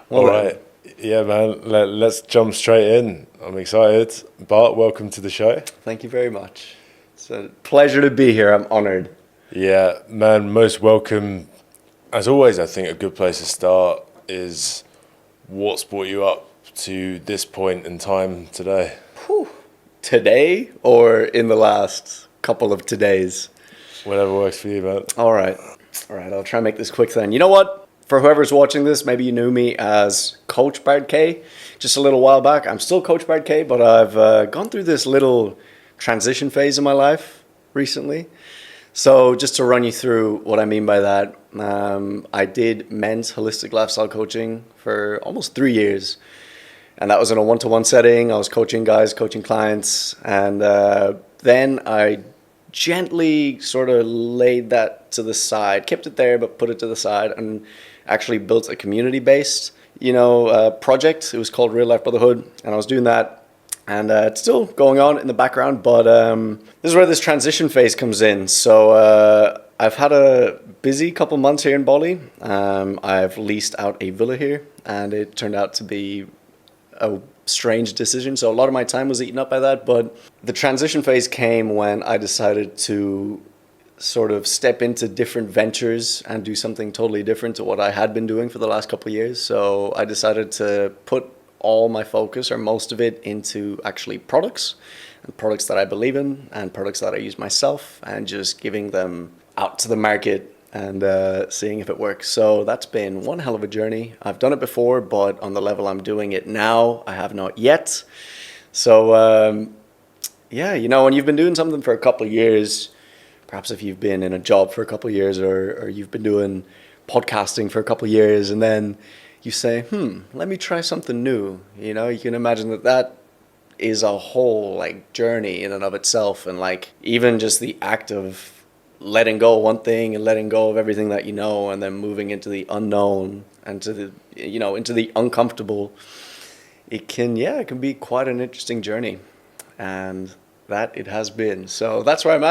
Well, All then, right. Yeah, man. Let's jump straight in. I'm excited. Bart, welcome to the show. thank you very much. It's a pleasure to be here. I'm honored. Yeah, man, most welcome. As always, I think a good place to start is what's brought you up to this point in time today. Whew. Today or in the last couple of todays? Whatever works for you, man. All right. All right. I'll try and make this quick then. You know what? For whoever's watching this, maybe you knew me as Coach Bart K just a little while back. I'm still Coach Bart K, but I've gone through this little transition phase in my life recently. So just to run you through what I mean by that, I did men's holistic lifestyle coaching for almost 3 years. And that was in a one-to-one setting. I was coaching guys, coaching clients. And then I gently sort of laid that to the side, kept it there, but put it to the side and actually built a community-based, project. It was called Real Life Brotherhood. And I was doing that. And it's still going on in the background, but this is where this transition phase comes in. So I've had a busy couple months here in Bali. I've leased out a villa here, and it turned out to be a strange decision. So a lot of my time was eaten up by that, but the transition phase came when I decided to sort of step into different ventures and do something totally different to what I had been doing for the last couple of years. So I decided to put all my focus or most of it into actually products and products that I believe in and products that I use myself and just giving them out to the market and seeing if it works. So that's been one hell of a journey. I've done it before, but on the level I'm doing it now, I have not yet. So when you've been doing something for a couple of years, perhaps if you've been in a job for a couple of years or you've been doing podcasting for a couple of years and then you say, let me try something new. You can imagine that is a whole journey in and of itself. And even just the act of letting go of one thing and letting go of everything that you know and then moving into the unknown and to the, into the uncomfortable, it can be quite an interesting journey. And that it has been. So that's where I'm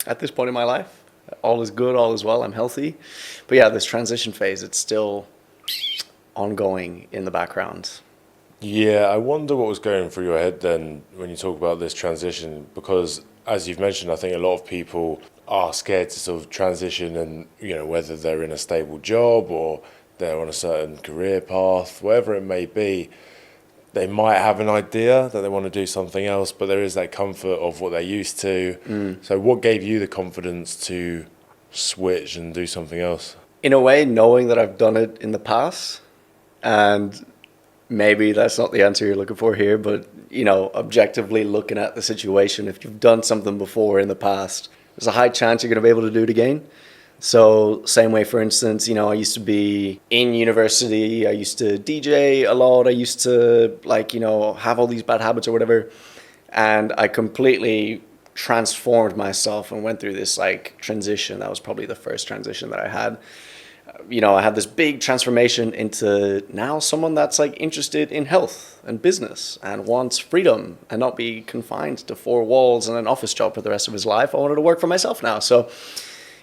at this point in my life. All is good, all is well, I'm healthy. But yeah, this transition phase, it's still ongoing in the background. Yeah, I wonder what was going through your head then when you talk about this transition, because as you've mentioned, I think a lot of people are scared to sort of transition and, whether they're in a stable job or they're on a certain career path, whatever it may be, they might have an idea that they want to do something else, but there is that comfort of what they're used to. So what gave you the confidence to switch and do something else? In a way, knowing that I've done it in the past, and maybe that's not the answer you're looking for here, but, objectively looking at the situation, if you've done something before in the past, there's a high chance you're going to be able to do it again. So same way, for instance, I used to be in university, I used to DJ a lot, I used to have all these bad habits or whatever, and I completely transformed myself and went through this transition. That was probably the first transition that I had. I had this big transformation into now someone that's interested in health and business and wants freedom and not be confined to four walls and an office job for the rest of his life. I wanted to work for myself now. So,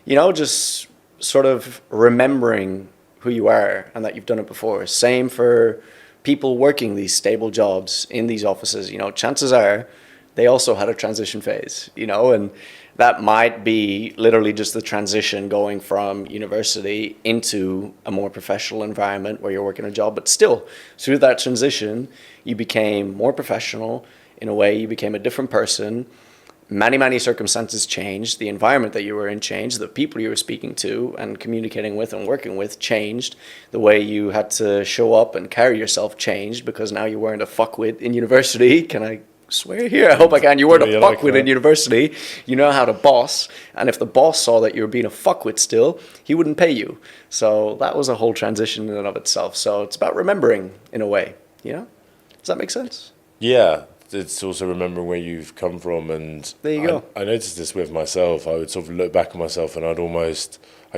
just sort of remembering who you are and that you've done it before. Same for people working these stable jobs in these offices. Chances are they also had a transition phase, and that might be literally just the transition going from university into a more professional environment where you're working a job. But still, through that transition, you became more professional. In a way, you became a different person. Many circumstances changed. The environment that you were in changed. The people you were speaking to and communicating with and working with changed. The way you had to show up and carry yourself changed because now you weren't a fuckwit in university. Can I swear here? I hope I can. You weren't a fuckwit in university. You know how to boss. And if the boss saw that you were being a fuckwit still, he wouldn't pay you. So that was a whole transition in and of itself. So it's about remembering in a way. Does that make sense? Yeah. It's also remembering where you've come from, and there you go. I noticed this with myself. I would sort of look back at myself and I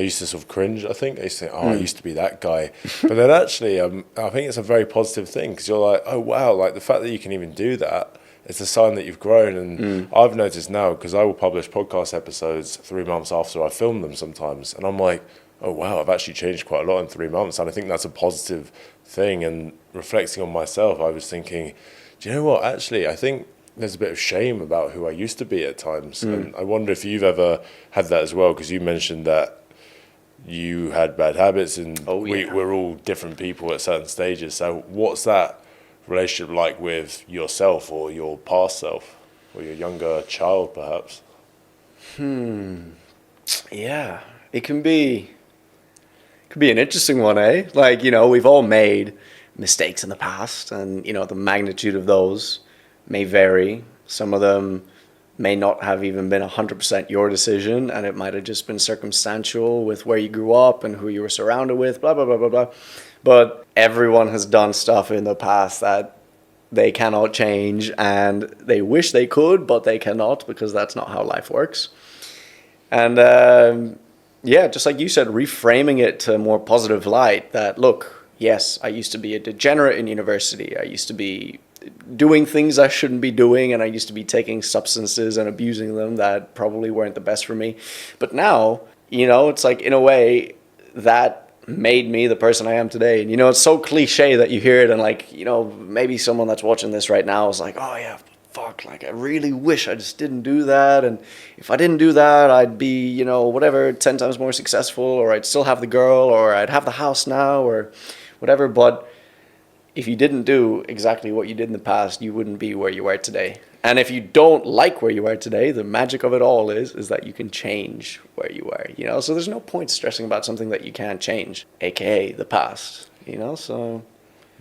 used to sort of cringe, I think. I used to think, I used to be that guy. But then actually, I think it's a very positive thing because you're like, oh, wow, the fact that you can even do that, it's a sign that you've grown. And I've noticed now, because I will publish podcast episodes 3 months after I film them sometimes, and I'm like, oh wow, I've actually changed quite a lot in 3 months. And I think that's a positive thing. And reflecting on myself, I was thinking, do you know what? Actually, I think there's a bit of shame about who I used to be at times. And I wonder if you've ever had that as well, because you mentioned that you had bad habits and we're all different people at certain stages. So what's that relationship like with yourself or your past self or your younger child, perhaps? Yeah, it can be an interesting one, eh? Like, we've all made mistakes in the past, and the magnitude of those may vary. Some of them may not have even been 100% your decision, and it might have just been circumstantial with where you grew up and who you were surrounded with, blah, blah, blah, blah, blah. But everyone has done stuff in the past that they cannot change, and they wish they could, but they cannot, because that's not how life works. And yeah, just like you said, reframing it to a more positive light that, look, yes, I used to be a degenerate in university. I used to be doing things I shouldn't be doing, and I used to be taking substances and abusing them that probably weren't the best for me. But now, it's like, in a way, that made me the person I am today. And, it's so cliche that you hear it, and like, maybe someone that's watching this right now is like, oh yeah, fuck, like I really wish I just didn't do that, and if I didn't do that, I'd be, whatever, 10 times more successful, or I'd still have the girl, or I'd have the house now, or whatever. But if you didn't do exactly what you did in the past, you wouldn't be where you are today. And if you don't like where you are today, the magic of it all is that you can change where you are, so there's no point stressing about something that you can't change, aka the past, so.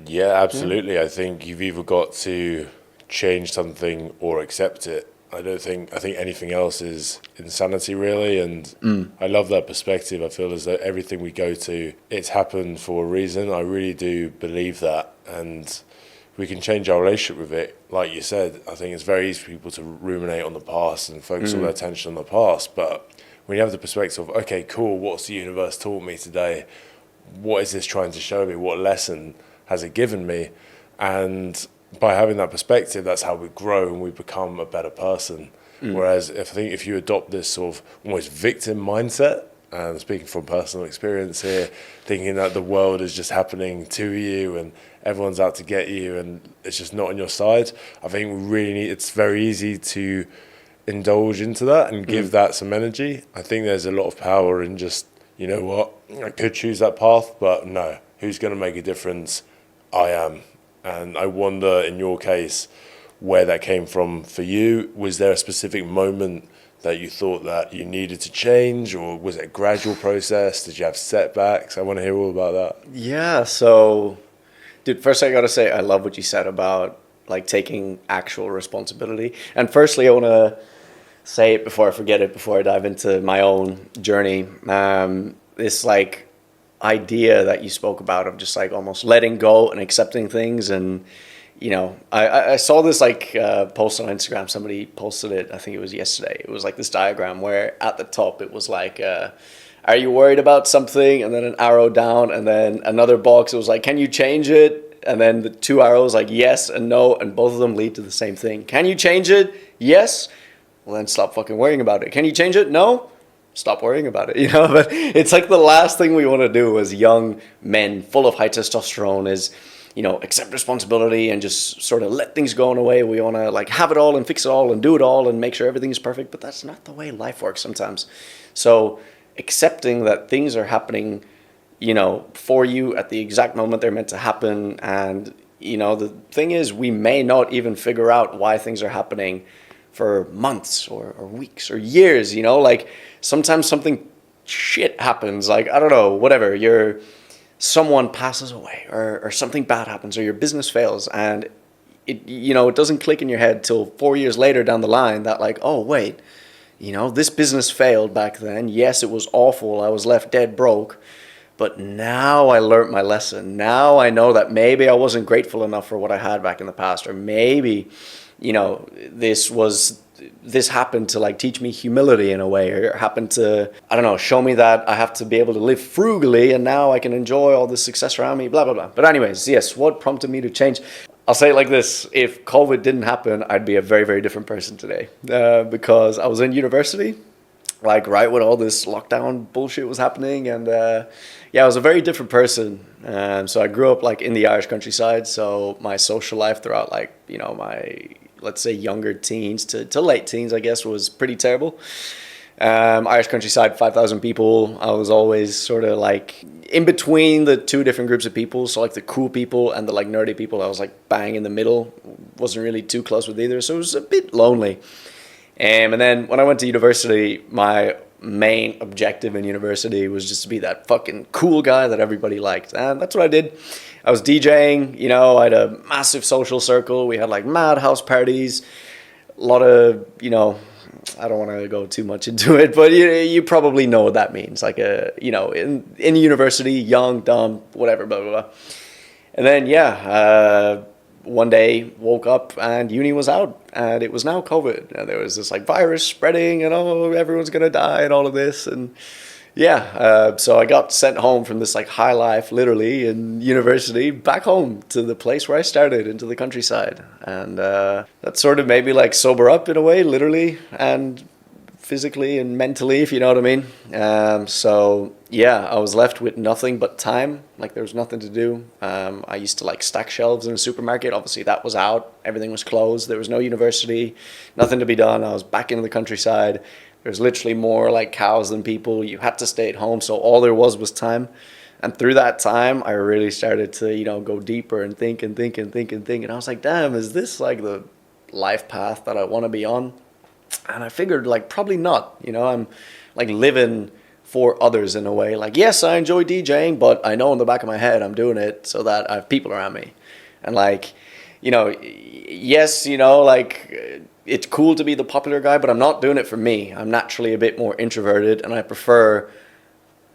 Yeah, absolutely. Yeah. I think you've either got to change something or accept it. I think anything else is insanity, really. And I love that perspective. I feel as though everything we go to, it's happened for a reason. I really do believe that. And we can change our relationship with it. Like you said, I think it's very easy for people to ruminate on the past and focus all their attention on the past. But when you have the perspective of, okay, cool, what's the universe taught me today? What is this trying to show me? What lesson has it given me? And by having that perspective, that's how we grow and we become a better person. Whereas if you adopt this sort of almost victim mindset, and speaking from personal experience here, thinking that the world is just happening to you and everyone's out to get you and it's just not on your side, I think we really need, it's very easy to indulge into that and give that some energy. I think there's a lot of power in just, you know what, I could choose that path, but no, who's going to make a difference? I am. And I wonder, in your case, where that came from for you. Was there a specific moment that you thought that you needed to change, or was it a gradual process? Did you have setbacks? I want to hear all about that. Yeah, so, dude, first I gotta say, I love what you said about like taking actual responsibility. And firstly, I want to say it before I forget it, before I dive into my own journey. This like idea that you spoke about of just like almost letting go and accepting things. And I saw this like post on Instagram. Somebody posted it, I think it was yesterday. It was like this diagram where at the top it was like are you worried about something, and then an arrow down, and then another box, it was like, can you change it? And then the two arrows like yes and no, and both of them lead to the same thing. Can you change it? Yes. Well, then stop fucking worrying about it. Can you change it? No. Stop worrying about it, but it's like the last thing we want to do as young men full of high testosterone is, accept responsibility and just sort of let things go in a way. We want to like have it all and fix it all and do it all and make sure everything is perfect, but that's not the way life works sometimes. So accepting that things are happening, for you at the exact moment they're meant to happen. And, the thing is, we may not even figure out why things are happening for months or weeks or years, like sometimes something shit happens, like, I don't know, whatever, someone passes away or something bad happens or your business fails, and it doesn't click in your head till 4 years later down the line that like, oh wait, this business failed back then. Yes, it was awful. I was left dead broke, but now I learned my lesson. Now I know that maybe I wasn't grateful enough for what I had back in the past, or maybe this happened to like teach me humility in a way, or happened to, I don't know, show me that I have to be able to live frugally, and now I can enjoy all the success around me, blah, blah, blah. But anyways, yes, what prompted me to change? I'll say it like this. If COVID didn't happen, I'd be a very, very different person today, because I was in university like right when all this lockdown bullshit was happening, and yeah, I was a very different person. So I grew up like in the Irish countryside. So my social life throughout like my, let's say, younger teens to late teens, I guess, was pretty terrible. Irish countryside, 5,000 people. I was always sort of like in between the two different groups of people. So like the cool people and the like nerdy people. I was like bang in the middle. Wasn't really too close with either. So it was a bit lonely. And then when I went to university, my main objective in university was just to be that fucking cool guy that everybody liked. And that's what I did. I was DJing, I had a massive social circle. We had like mad house parties, a lot of, I don't want to go too much into it, but you probably know what that means. Like, in university, young, dumb, whatever, blah, blah, blah. And then, one day woke up and uni was out and it was now COVID. And there was this like virus spreading and everyone's going to die and all of this. And so I got sent home from this like high life, literally in university, back home to the place where I started, into the countryside. And that sort of made me like sober up in a way, literally and physically and mentally, if you know what I mean. I was left with nothing but time. Like there was nothing to do. I used to like stack shelves in a supermarket. Obviously that was out. Everything was closed. There was no university, nothing to be done. I was back in the countryside. There's literally more like cows than people. You had to stay at home. So all there was time. And through that time, I really started to, go deeper and think and think and think and think. And I was like, damn, is this like the life path that I want to be on? And I figured like probably not. I'm like living for others in a way. Like, yes, I enjoy DJing, but I know in the back of my head I'm doing it so that I have people around me. And like, yes, like it's cool to be the popular guy, but I'm not doing it for me. I'm naturally a bit more introverted, and I prefer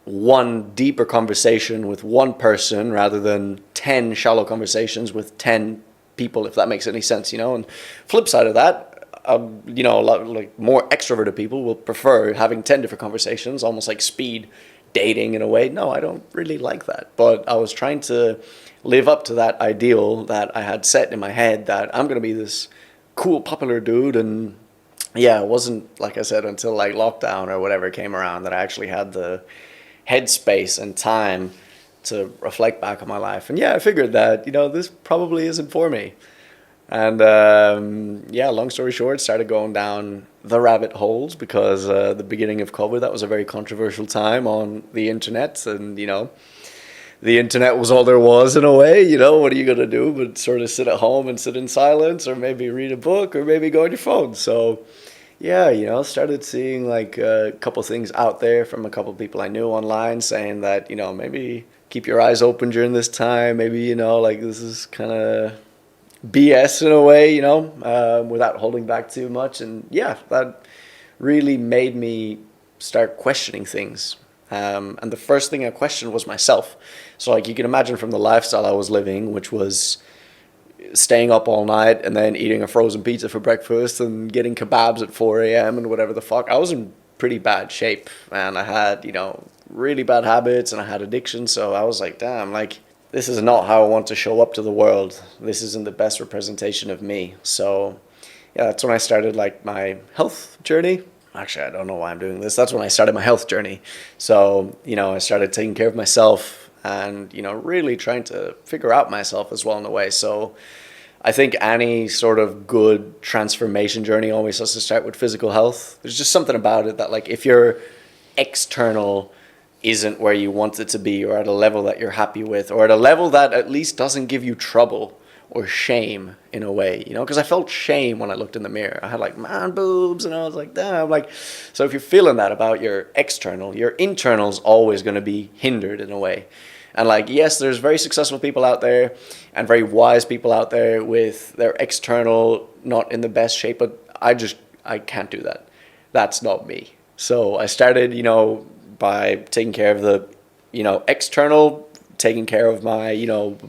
one deeper conversation with one person rather than 10 shallow conversations with 10 people, if that makes any sense, And flip side of that, a lot like more extroverted people will prefer having 10 different conversations, almost like speed dating in a way. No, I don't really like that. But I was trying to live up to that ideal that I had set in my head that I'm going to be this cool, popular dude. And yeah, it wasn't, like I said, until like lockdown or whatever came around that I actually had the headspace and time to reflect back on my life. And yeah, I figured that, this probably isn't for me. And long story short, started going down the rabbit holes because the beginning of COVID, that was a very controversial time on the internet. And, the internet was all there was in a way. What are you going to do but sort of sit at home and sit in silence, or maybe read a book, or maybe go on your phone. So, started seeing like a couple things out there from a couple people I knew online saying that, maybe keep your eyes open during this time. Maybe, like this is kind of BS in a way, without holding back too much. And yeah, that really made me start questioning things. And the first thing I questioned was myself. So like you can imagine from the lifestyle I was living, which was staying up all night and then eating a frozen pizza for breakfast and getting kebabs at 4 a.m. and whatever the fuck. I was in pretty bad shape, and I had, really bad habits, and I had addiction. So I was like, damn, like, this is not how I want to show up to the world. This isn't the best representation of me. So yeah, that's when I started like my health journey. Actually, I don't know why I'm doing this. That's when I started my health journey. So, I started taking care of myself and, really trying to figure out myself as well in a way. So I think any sort of good transformation journey always has to start with physical health. There's just something about it that like if your external isn't where you want it to be, or at a level that you're happy with, or at a level that at least doesn't give you trouble or shame in a way, because I felt shame when I looked in the mirror. I had like man boobs, and I was like, damn, like, so if you're feeling that about your external, your internal is always going to be hindered in a way. And like, yes, there's very successful people out there and very wise people out there with their external not in the best shape, but I can't do that. That's not me. So I started, by taking care of the, external, taking care of my,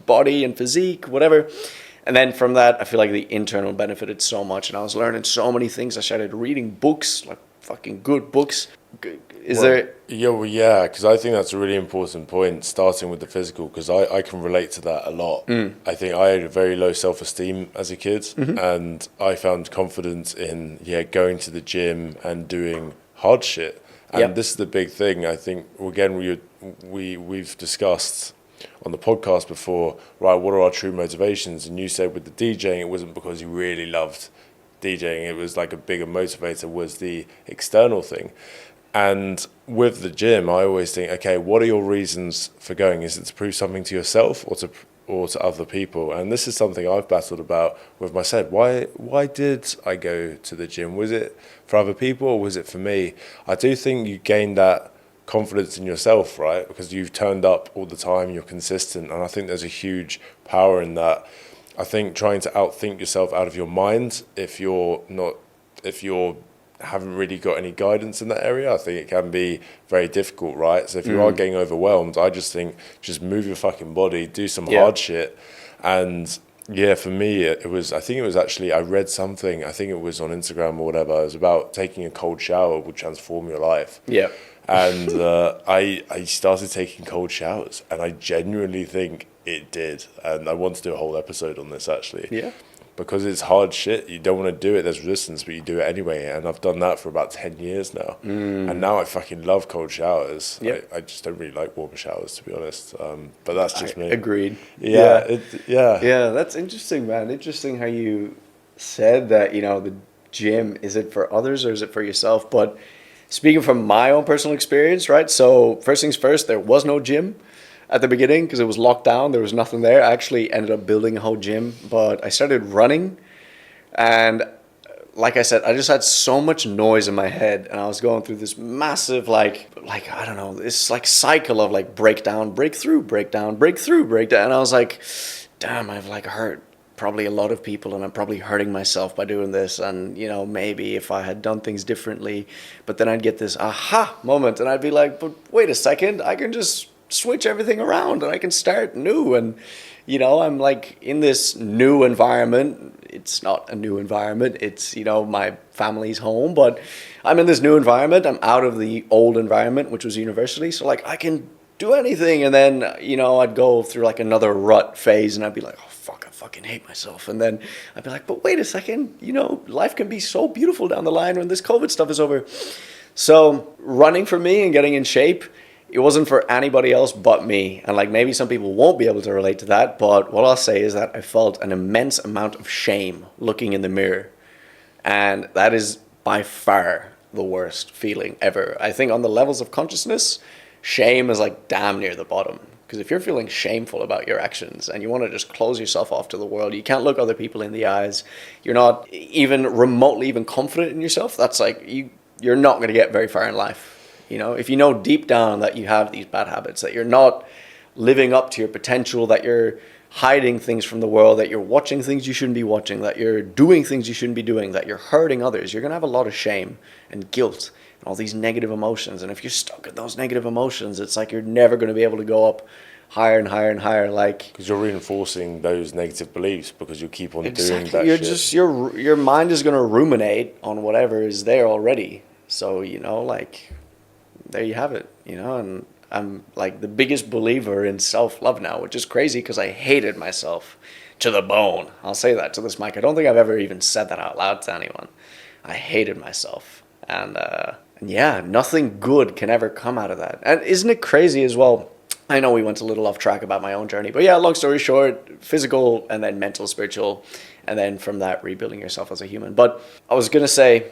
body and physique, whatever. And then from that, I feel like the internal benefited so much. And I was learning so many things. I started reading books, like fucking good books. Yeah, because I think that's a really important point, starting with the physical, because I can relate to that a lot. I think I had a very low self-esteem as a kid, and I found confidence in, going to the gym and doing hard shit. And Yep. this is the big thing. I think, again, we've discussed on the podcast before, right, what are our true motivations? And you said with the DJing, it wasn't because you really loved DJing. It was like a bigger motivator was the external thing. And with the gym, I always think, okay, what are your reasons for going? Is it to prove something to yourself or to other people? And this is something I've battled about with myself. Why did I go to the gym? Was it for other people or was it for me? I do think you gain that confidence in yourself, right? Because you've turned up all the time, you're consistent, and I think there's a huge power in that. I think trying to outthink yourself out of your mind, if you haven't really got any guidance in that area, I think it can be very difficult, right? So if you are getting overwhelmed, I just think just move your fucking body, do some hard shit. And yeah, for me, I think it was actually, I read something, I think it was on Instagram or whatever, it was about taking a cold shower will transform your life. Yeah. And I started taking cold showers, and I genuinely think it did. And I want to do a whole episode on this, actually. Yeah. Because it's hard shit. You don't want to do it. There's resistance, but you do it anyway. And I've done that for about 10 years now. And now I fucking love cold showers. Yep. I just don't really like warm showers, to be honest. But that's just me. Agreed. Yeah. Yeah, that's interesting, man. Interesting how you said that, the gym, is it for others or is it for yourself? But speaking from my own personal experience, right? So first things first, there was no gym at the beginning because it was locked down. There was nothing there. I actually ended up building a whole gym, but I started running. And like I said, I just had so much noise in my head, and I was going through this massive, like I don't know, this like cycle of like breakdown, breakthrough, breakdown, breakthrough, breakdown. And I was like, damn, I've like hurt probably a lot of people, and I'm probably hurting myself by doing this. And maybe if I had done things differently, but then I'd get this aha moment, and I'd be like, but wait a second, I can just switch everything around and I can start new. And I'm like in this new environment. It's not a new environment, it's my family's home, but I'm in this new environment. I'm out of the old environment, which was university, so like I can do anything. And then I'd go through like another rut phase, and I'd be like, oh fuck, I fucking hate myself. And then I'd be like, but wait a second, life can be so beautiful down the line when this COVID stuff is over. So running for me and getting in shape, it wasn't for anybody else but me. And like maybe some people won't be able to relate to that, but what I'll say is that I felt an immense amount of shame looking in the mirror. And that is by far the worst feeling ever. I think on the levels of consciousness, shame is like damn near the bottom. Because if you're feeling shameful about your actions and you want to just close yourself off to the world, you can't look other people in the eyes, you're not even remotely even confident in yourself, that's like you're not going to get very far in life. If you know deep down that you have these bad habits, that you're not living up to your potential, that you're hiding things from the world, that you're watching things you shouldn't be watching, that you're doing things you shouldn't be doing, that you're hurting others, you're going to have a lot of shame and guilt and all these negative emotions. And if you're stuck in those negative emotions, it's like you're never going to be able to go up higher and higher and higher. Like, because you're reinforcing those negative beliefs because you keep on exactly, doing that you're shit. just your mind is going to ruminate on whatever is there already. So there you have it, and I'm like the biggest believer in self-love now, which is crazy because I hated myself to the bone. I'll say that to this mic. I don't think I've ever even said that out loud to anyone. I hated myself. And yeah, nothing good can ever come out of that. And isn't it crazy as well? I know we went a little off track about my own journey, but yeah, long story short, physical and then mental, spiritual, and then from that, rebuilding yourself as a human. But I was going to say,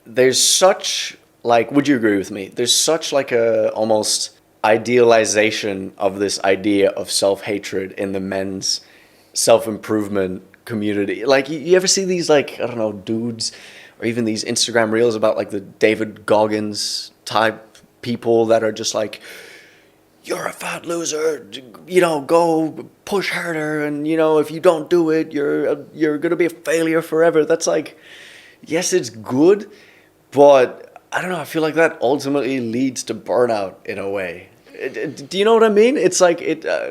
there's such... like, would you agree with me? There's such like a almost idealization of this idea of self-hatred in the men's self-improvement community. Like, you ever see these, like, I don't know, dudes or even these Instagram reels about like the David Goggins type people that are just like, you're a fat loser, go push harder. And, if you don't do it, you're going to be a failure forever. That's like, yes, it's good, but I don't know, I feel like that ultimately leads to burnout in a way. Do you know what I mean? It's like,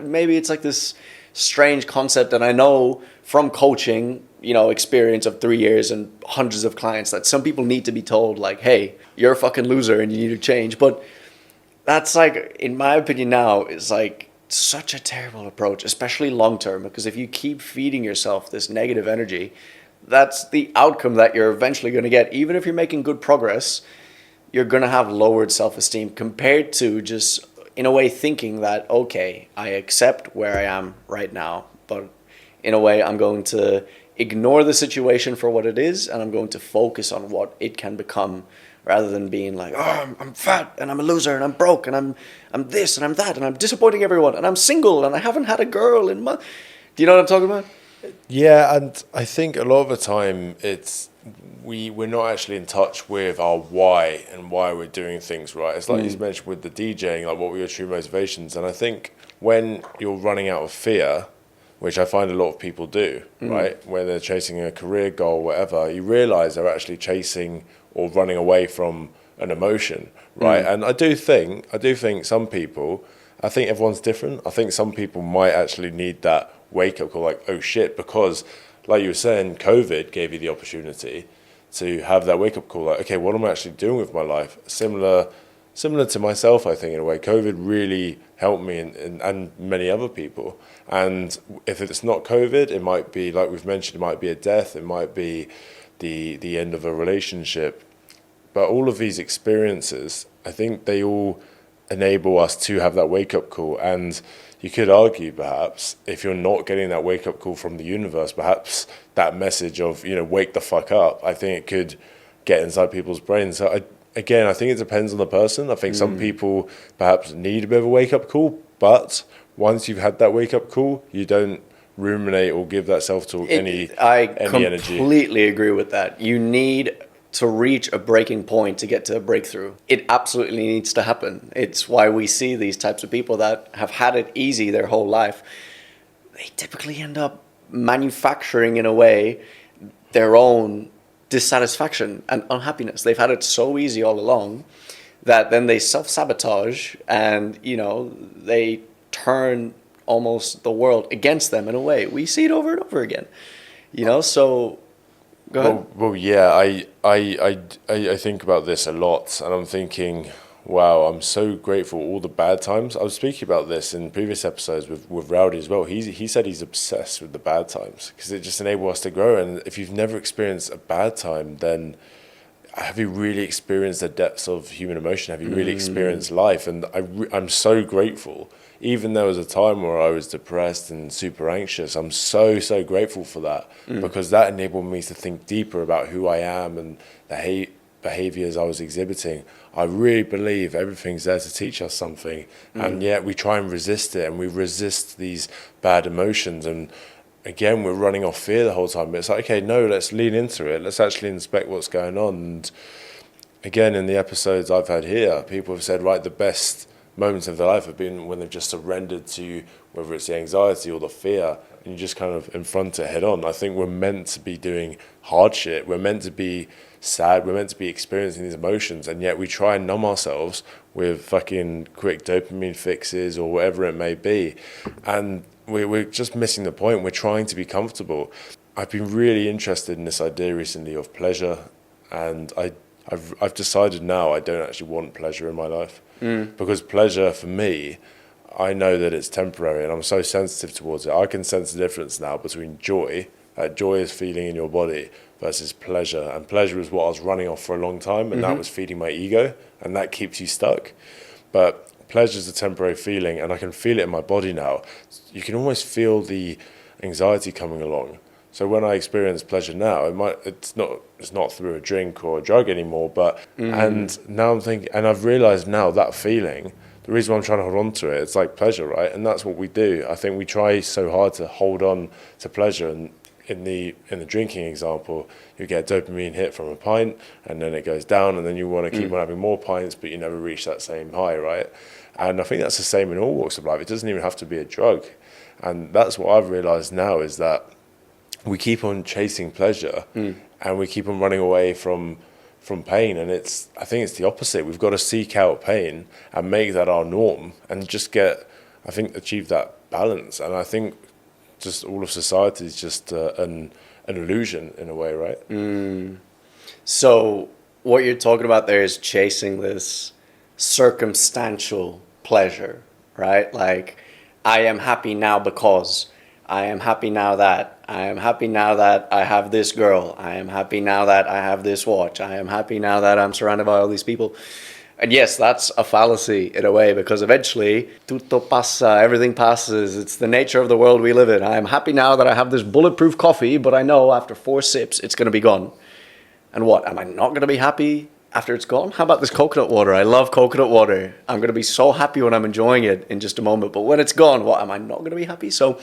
maybe it's like this strange concept, and I know from coaching, experience of 3 years and hundreds of clients, that some people need to be told like, hey, you're a fucking loser and you need to change. But that's like, in my opinion now, is like such a terrible approach, especially long term, because if you keep feeding yourself this negative energy, that's the outcome that you're eventually going to get. Even if you're making good progress, you're going to have lowered self-esteem compared to just, in a way, thinking that, okay, I accept where I am right now, but in a way, I'm going to ignore the situation for what it is, and I'm going to focus on what it can become, rather than being like, oh, I'm fat, and I'm a loser, and I'm broke, and I'm this, and I'm that, and I'm disappointing everyone, and I'm single, and I haven't had a girl in months. Do you know what I'm talking about? Yeah, and I think a lot of the time we're not actually in touch with our why and why we're doing things, right. It's like you mentioned with the DJing, like what were your true motivations? And I think when you're running out of fear, which I find a lot of people do, right, when they're chasing a career goal, whatever, you realize they're actually chasing or running away from an emotion, right? And I do think some people, I think everyone's different. I think some people might actually need that wake up call, like, oh shit, because like you were saying, COVID gave you the opportunity to have that wake up call, like, okay, what am I actually doing with my life? Similar to myself, I think, in a way. COVID really helped me and many other people. And if it's not COVID, it might be, like we've mentioned, it might be a death, it might be the end of a relationship. But all of these experiences, I think they all enable us to have that wake-up call. And you could argue, perhaps, if you're not getting that wake-up call from the universe, perhaps that message of, wake the fuck up, I think it could get inside people's brains. So I think it depends on the person. I think some people perhaps need a bit of a wake-up call, but once you've had that wake-up call, you don't ruminate or give that self-talk any energy. I completely agree with that. You need to reach a breaking point to get to a breakthrough. It absolutely needs to happen. It's why we see these types of people that have had it easy their whole life. They typically end up manufacturing, in a way, their own dissatisfaction and unhappiness. They've had it so easy all along that then they self-sabotage, and they turn almost the world against them in a way. We see it over and over again. So go ahead. Well, yeah, I think about this a lot, and I'm thinking, wow, I'm so grateful all the bad times. I was speaking about this in previous episodes with Rowdy as well. He said he's obsessed with the bad times because it just enables us to grow. And if you've never experienced a bad time, then have you really experienced the depths of human emotion? Have you really experienced life? And I'm so grateful. Even there was a time where I was depressed and super anxious, I'm so grateful for that because that enabled me to think deeper about who I am and the behaviors I was exhibiting. I really believe everything's there to teach us something, and yet we try and resist it, and we resist these bad emotions. And again, we're running off fear the whole time. But it's like, okay, no, let's lean into it. Let's actually inspect what's going on. And again, in the episodes I've had here, people have said, right, the best moments of their life have been when they've just surrendered to whether it's the anxiety or the fear, and you just kind of confront it head on. I think we're meant to be doing hard shit. We're meant to be sad. We're meant to be experiencing these emotions, and yet we try and numb ourselves with fucking quick dopamine fixes or whatever it may be. And we're just missing the point. We're trying to be comfortable. I've been really interested in this idea recently of pleasure, and I've decided now I don't actually want pleasure in my life because pleasure for me, I know that it's temporary, and I'm so sensitive towards it. I can sense the difference now between joy, joyous feeling in your body, versus pleasure. And pleasure is what I was running off for a long time, and that was feeding my ego, and that keeps you stuck. But pleasure is a temporary feeling, and I can feel it in my body now. You can almost feel the anxiety coming along. So when I experience pleasure now, it's not through a drink or a drug anymore, but and now I'm thinking, and I've realized now that feeling, the reason why I'm trying to hold on to it, it's like pleasure, right? And that's what we do. I think we try so hard to hold on to pleasure, and in the drinking example, you get a dopamine hit from a pint, and then it goes down, and then you want to keep on having more pints, but you never reach that same high, right? And I think that's the same in all walks of life. It doesn't even have to be a drug. And that's what I've realized now, is that we keep on chasing pleasure and we keep on running away from pain. And I think it's the opposite. We've got to seek out pain and make that our norm and just achieve that balance. And I think just all of society is just an illusion in a way, right? So what you're talking about there is chasing this circumstantial pleasure, right? Like, I am happy now because I am happy now that. I am happy now that I have this girl. I am happy now that I have this watch. I am happy now that I'm surrounded by all these people. And yes, that's a fallacy in a way, because eventually, tutto passa, everything passes. It's the nature of the world we live in. I am happy now that I have this bulletproof coffee, but I know after 4 sips, it's going to be gone. And what? Am I not going to be happy after it's gone? How about this coconut water? I love coconut water. I'm going to be so happy when I'm enjoying it in just a moment. But when it's gone, what? Am I not going to be happy? So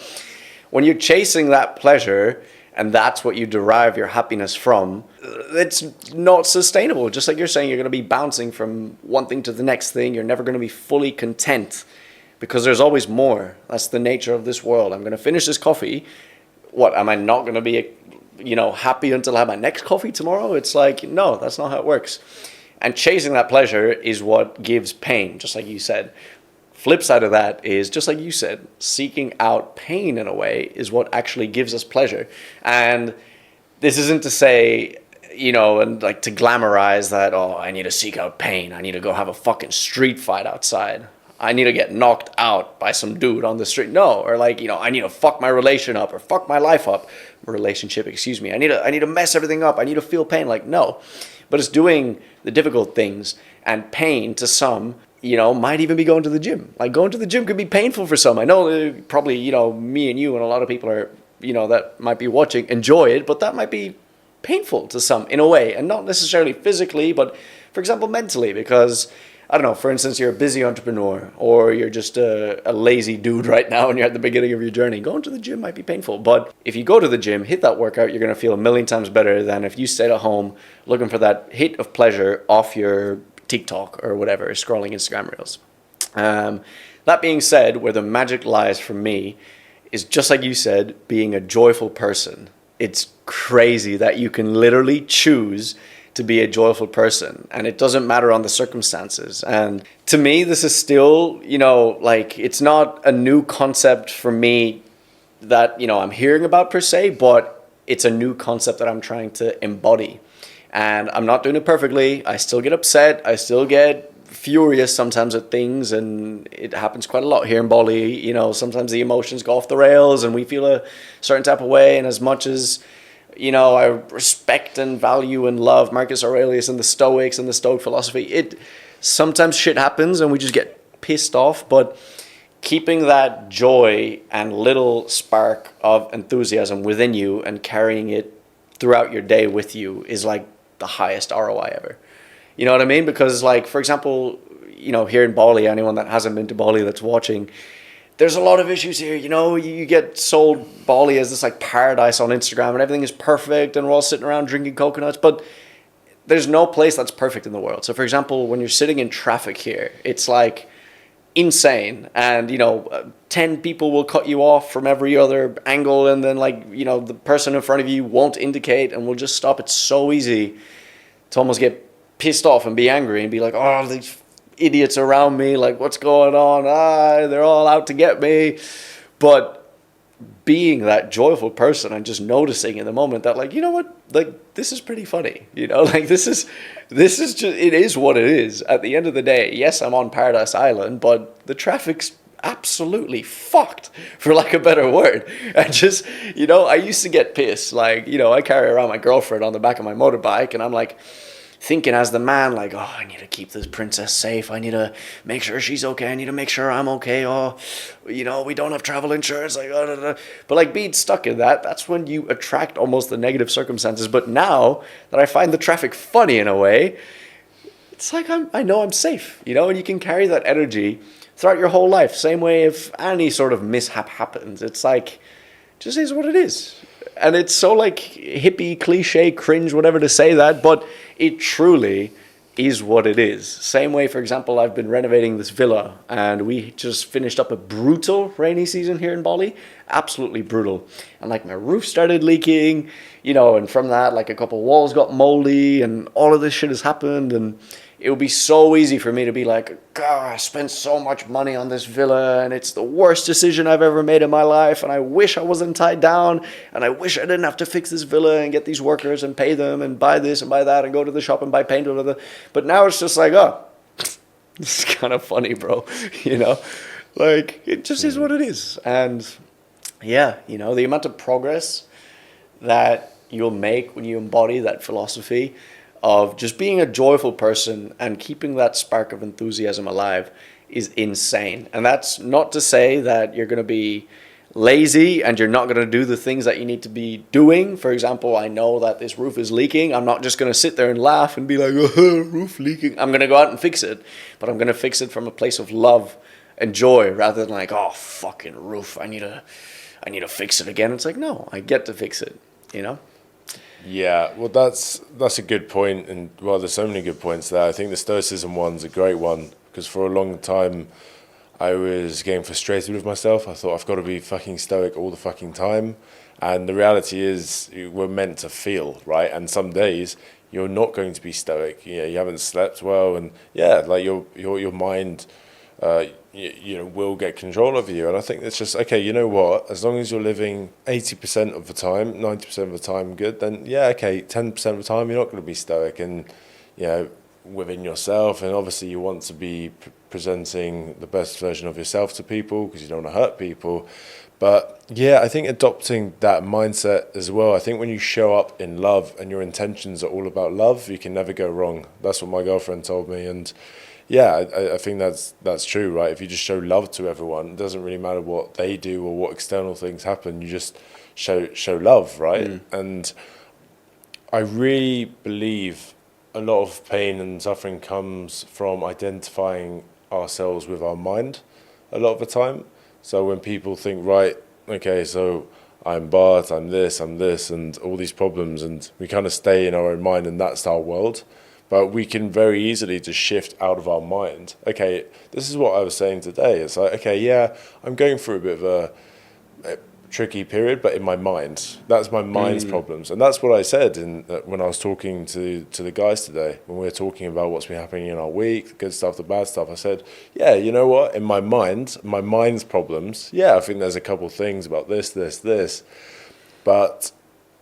when you're chasing that pleasure, and that's what you derive your happiness from, it's not sustainable. Just like you're saying, you're going to be bouncing from one thing to the next thing. You're never going to be fully content because there's always more. That's the nature of this world. I'm going to finish this coffee. What? Am I not going to be, happy until I have my next coffee tomorrow? It's like, no, that's not how it works. And chasing that pleasure is what gives pain, just like you said. Flip side of that is, just like you said, seeking out pain in a way is what actually gives us pleasure. And this isn't to say, and like to glamorize that, oh, I need to seek out pain. I need to go have a fucking street fight outside. I need to get knocked out by some dude on the street. No, or like, I need to fuck my relation up or fuck my life up. Relationship, excuse me. I need to mess everything up. I need to feel pain. Like, no. But it's doing the difficult things, and pain to some, might even be going to the gym. Like, going to the gym could be painful for some. I know probably, me and you and a lot of people are, that might be watching, enjoy it, but that might be painful to some in a way, and not necessarily physically, but for example, mentally, because I don't know, for instance, you're a busy entrepreneur, or you're just a lazy dude right now and you're at the beginning of your journey. Going to the gym might be painful, but if you go to the gym, hit that workout, you're going to feel a million times better than if you stayed at home looking for that hit of pleasure off your TikTok or whatever, scrolling Instagram reels. That being said, where the magic lies for me is, just like you said, being a joyful person. It's crazy that you can literally choose to be a joyful person, and it doesn't matter on the circumstances. And to me, this is still, it's not a new concept for me that, I'm hearing about per se, but it's a new concept that I'm trying to embody. And I'm not doing it perfectly. I still get upset. I still get furious sometimes at things, and it happens quite a lot here in Bali. Sometimes the emotions go off the rails and we feel a certain type of way, and as much as I respect and value and love Marcus Aurelius and the Stoics and the Stoic philosophy, sometimes shit happens and we just get pissed off. But keeping that joy and little spark of enthusiasm within you and carrying it throughout your day with you is like the highest ROI ever. You know what I mean? Because, like, for example, here in Bali, anyone that hasn't been to Bali that's watching, there's a lot of issues here. You get sold Bali as this like paradise on Instagram and everything is perfect and we're all sitting around drinking coconuts, but there's no place that's perfect in the world. So for example, when you're sitting in traffic here, it's like insane, and 10 people will cut you off from every other angle, and then the person in front of you won't indicate and will just stop. It's so easy to almost get pissed off and be angry and be like, oh, these idiots around me, like, what's going on? They're all out to get me. But being that joyful person and just noticing in the moment that, like, this is pretty funny, this is just, it is what it is. At the end of the day, yes, I'm on Paradise Island, but the traffic's absolutely fucked, for lack of a better word. And just, I used to get pissed, like, I carry around my girlfriend on the back of my motorbike, and I'm like, thinking as the man, like, oh, I need to keep this princess safe. I need to make sure she's okay. I need to make sure I'm okay. Oh, we don't have travel insurance. Like, but like being stuck in that's when you attract almost the negative circumstances. But now that I find the traffic funny in a way, it's like I know I'm safe, and you can carry that energy throughout your whole life. Same way if any sort of mishap happens, it's like, just is what it is. And it's so like hippie, cliche, cringe, whatever to say that, but it truly is what it is. Same way, for example, I've been renovating this villa and we just finished up a brutal rainy season here in Bali. Absolutely brutal. And like my roof started leaking, and from that, like a couple walls got moldy and all of this shit has happened. And it would be so easy for me to be like, God, I spent so much money on this villa and it's the worst decision I've ever made in my life. And I wish I wasn't tied down, and I wish I didn't have to fix this villa and get these workers and pay them and buy this and buy that and go to the shop and buy paint. But now it's just like, oh, this is kind of funny, bro. Like, it just is what it is. And yeah, the amount of progress that you'll make when you embody that philosophy of just being a joyful person and keeping that spark of enthusiasm alive is insane. And that's not to say that you're going to be lazy and you're not going to do the things that you need to be doing. For example, I know that this roof is leaking. I'm not just going to sit there and laugh and be like, oh, roof leaking. I'm going to go out and fix it, but I'm going to fix it from a place of love and joy rather than like, oh, fucking roof, I need to fix it again. It's like, no, I get to fix it, Yeah, well, that's a good point, and well, there's so many good points there. I think the Stoicism one's a great one because for a long time I was getting frustrated with myself. I thought I've got to be fucking stoic all the fucking time, and the reality is we're meant to feel, right? And some days you're not going to be stoic. You haven't slept well, and like your mind, will get control of you. And I think it's just, okay, you know what? As long as you're living 80% of the time, 90% of the time good, then 10% of the time you're not going to be stoic and, within yourself. And obviously you want to be presenting the best version of yourself to people because you don't want to hurt people. But I think adopting that mindset as well. I think when you show up in love and your intentions are all about love, you can never go wrong. That's what my girlfriend told me. And I think that's true, right? If you just show love to everyone, it doesn't really matter what they do or what external things happen. You just show love, right? And I really believe a lot of pain and suffering comes from identifying ourselves with our mind a lot of the time. So when people think, right, okay, so I'm Bart, I'm this, and all these problems, and we kind of stay in our own mind, and that's our world. But we can very easily just shift out of our mind. Okay, this is what I was saying today. It's like, okay, I'm going through a bit of a tricky period, but in my mind, that's my mind's problems. And that's what I said when I was talking to the guys today, when we were talking about what's been happening in our week, the good stuff, the bad stuff. I said, you know what? In my mind's problems, I think there's a couple things about this, but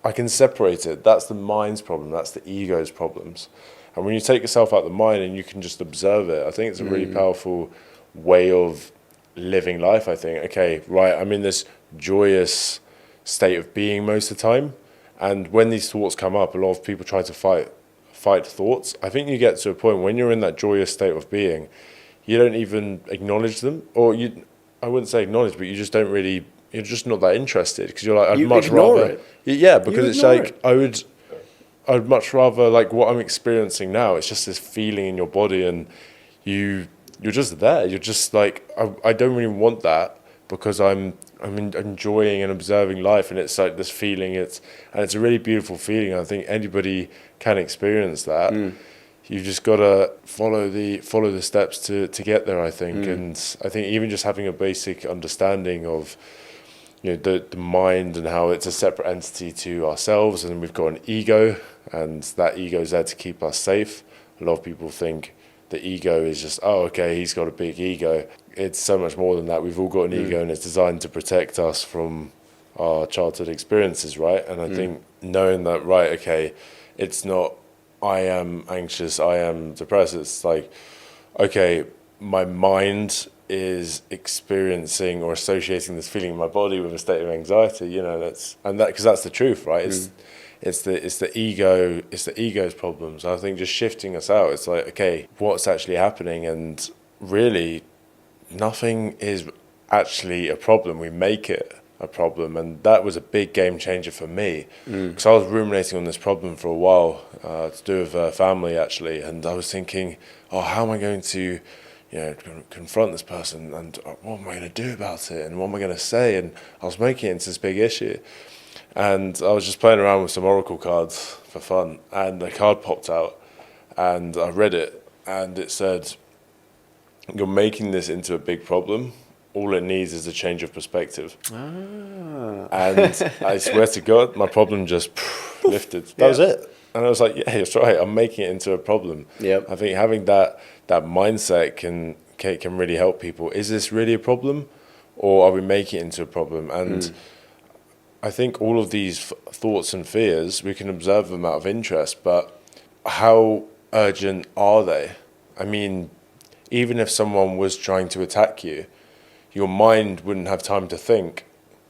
I can separate it. That's the mind's problem. That's the ego's problems. And when you take yourself out of the mind and you can just observe it, I think it's a really powerful way of living life. I think, okay, right, I'm in this joyous state of being most of the time. And when these thoughts come up, a lot of people try to fight thoughts. I think you get to a point when you're in that joyous state of being, you don't even acknowledge them. Or I wouldn't say acknowledge, but you just don't really, you're just not that interested. Because you're like, I'd much rather... It. Yeah, because it's like, I'd much rather, like, what I'm experiencing now, it's just this feeling in your body and you're just there. You're just like, I don't really want that because I'm enjoying and observing life, and it's like this feeling, it's a really beautiful feeling. I think anybody can experience that. You've just got to follow the steps to get there, I think. And I think even just having a basic understanding of the mind and how it's a separate entity to ourselves, and we've got an ego, and that ego is there to keep us safe. A lot of people think the ego is just, he's got a big ego. It's so much more than that. We've all got an ego, and it's designed to protect us from our childhood experiences, right? And I think knowing that, right, okay, it's not I am anxious, I am depressed. It's like, okay, my mind is experiencing or associating this feeling in my body with a state of anxiety, because that's the truth, right? It's the ego's problems. I think just shifting us out, it's like, okay, what's actually happening? And really nothing is actually a problem. We make it a problem, and that was a big game changer for me, because I was ruminating on this problem for a while, to do with family actually, and I was thinking, how am I going to confront this person, and what am I going to do about it, and what am I going to say? And I was making it into this big issue, and I was just playing around with some oracle cards for fun, and a card popped out, and I read it, and it said, you're making this into a big problem. All it needs is a change of perspective. And I swear to God, my problem just lifted. That was it. And I was like, it's right. I'm making it into a problem. Yep. I think having that mindset can really help people. Is this really a problem, or are we making it into a problem? And I think all of these thoughts and fears, we can observe them out of interest, but how urgent are they? I mean, even if someone was trying to attack you, your mind wouldn't have time to think,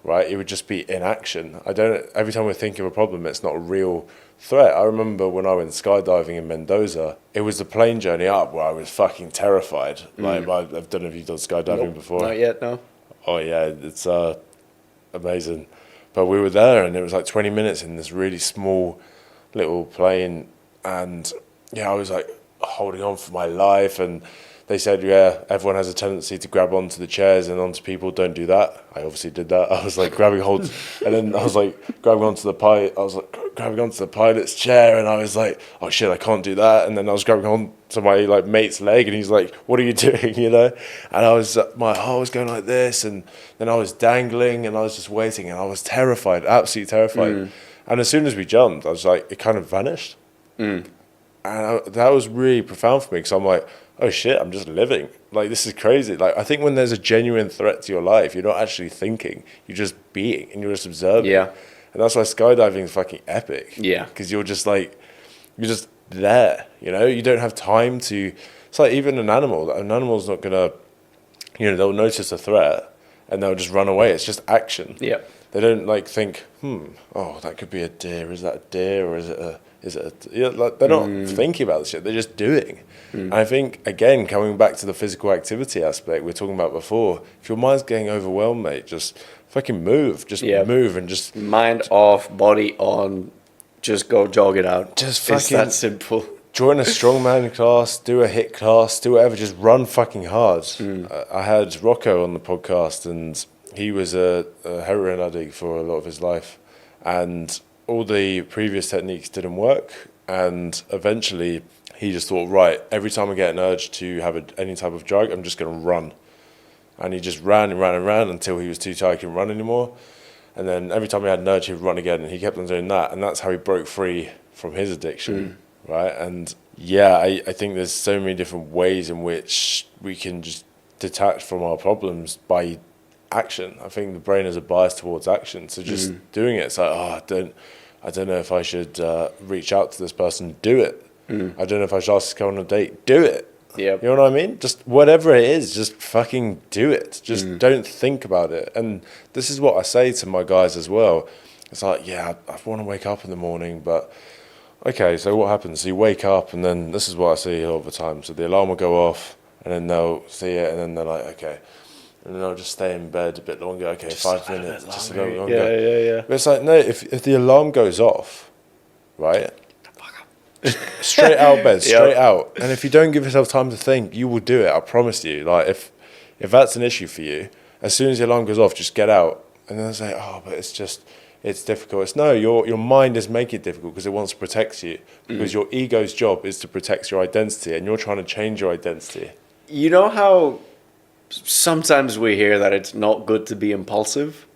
right? It would just be inaction. Every time we think of a problem, it's not a real threat. I remember when I went skydiving in Mendoza, it was the plane journey up where I was fucking terrified. Like, I don't know if you've done skydiving before. Not yet, no. Oh yeah, it's amazing. But we were there and it was like 20 minutes in this really small little plane, and yeah, I was like holding on for my life, and they said, yeah, everyone has a tendency to grab onto the chairs and onto people. Don't do that. I obviously did that. I was like grabbing hold, and then I was like grabbing onto the pilot. I was like grabbing onto the pilot's chair, and I was like, oh shit, I can't do that. And then I was grabbing onto my like mate's leg, and he's like, what are you doing? You know? And I was my heart was going like this, and then I was dangling, and I was just waiting, and I was terrified, absolutely terrified. And as soon as we jumped, I was like, it kind of vanished. And that was really profound for me, because I'm like, oh shit, I'm just living. Like, this is crazy. Like, I think when there's a genuine threat to your life, you're not actually thinking, you're just being, and you're just observing. Yeah. And that's why skydiving is fucking epic. Yeah. Because you're just like, you're just there, you know? You don't have time to, it's like even an animal's not gonna, you know, they'll notice a threat and they'll just run away. It's just action. Yeah. They don't like think, oh, that could be a deer. Is that a deer, or is it a, you know, like, they're not thinking about this shit. They're just doing. And I think, again, coming back to the physical activity aspect we were talking about before, if your mind's getting overwhelmed, mate, just fucking move. Just move and just... Mind off, body on, just go jog it out. Just fucking... It's that simple. Join a strongman class, do a HIIT class, do whatever, just run fucking hard. I had Rocco on the podcast, and he was a heroin addict for a lot of his life. And all the previous techniques didn't work, and eventually he just thought, right, every time I get an urge to have any type of drug, I'm just going to run. And he just ran and ran and ran until he was too tired, he couldn't run anymore. And then every time he had an urge, he would run again, and he kept on doing that, and that's how he broke free from his addiction, right? And yeah, I think there's so many different ways in which we can just detach from our problems by action. I think the brain has a bias towards action, so just doing it. It's like, oh, I don't know if I should reach out to this person. Do it. I don't know if I should ask to go on a date. Do it. Yeah. You know what I mean? Just whatever it is, just fucking do it. Just don't think about it. And this is what I say to my guys as well. It's like, yeah, I want to wake up in the morning, but okay, so what happens? So you wake up, and then this is what I see all the time. So the alarm will go off, and then they'll see it, and then they're like, okay. And then I'll just stay in bed a bit longer. Okay, just 5 minutes, just a little longer. Yeah. But it's like, no, if the alarm goes off, right? Straight out of bed, straight out. And if you don't give yourself time to think, you will do it. I promise you. Like, if that's an issue for you, as soon as the alarm goes off, just get out. And then say, oh, but it's difficult. It's no, your mind is making it difficult because it wants to protect you. Because your ego's job is to protect your identity, and you're trying to change your identity. You know how sometimes we hear that it's not good to be impulsive,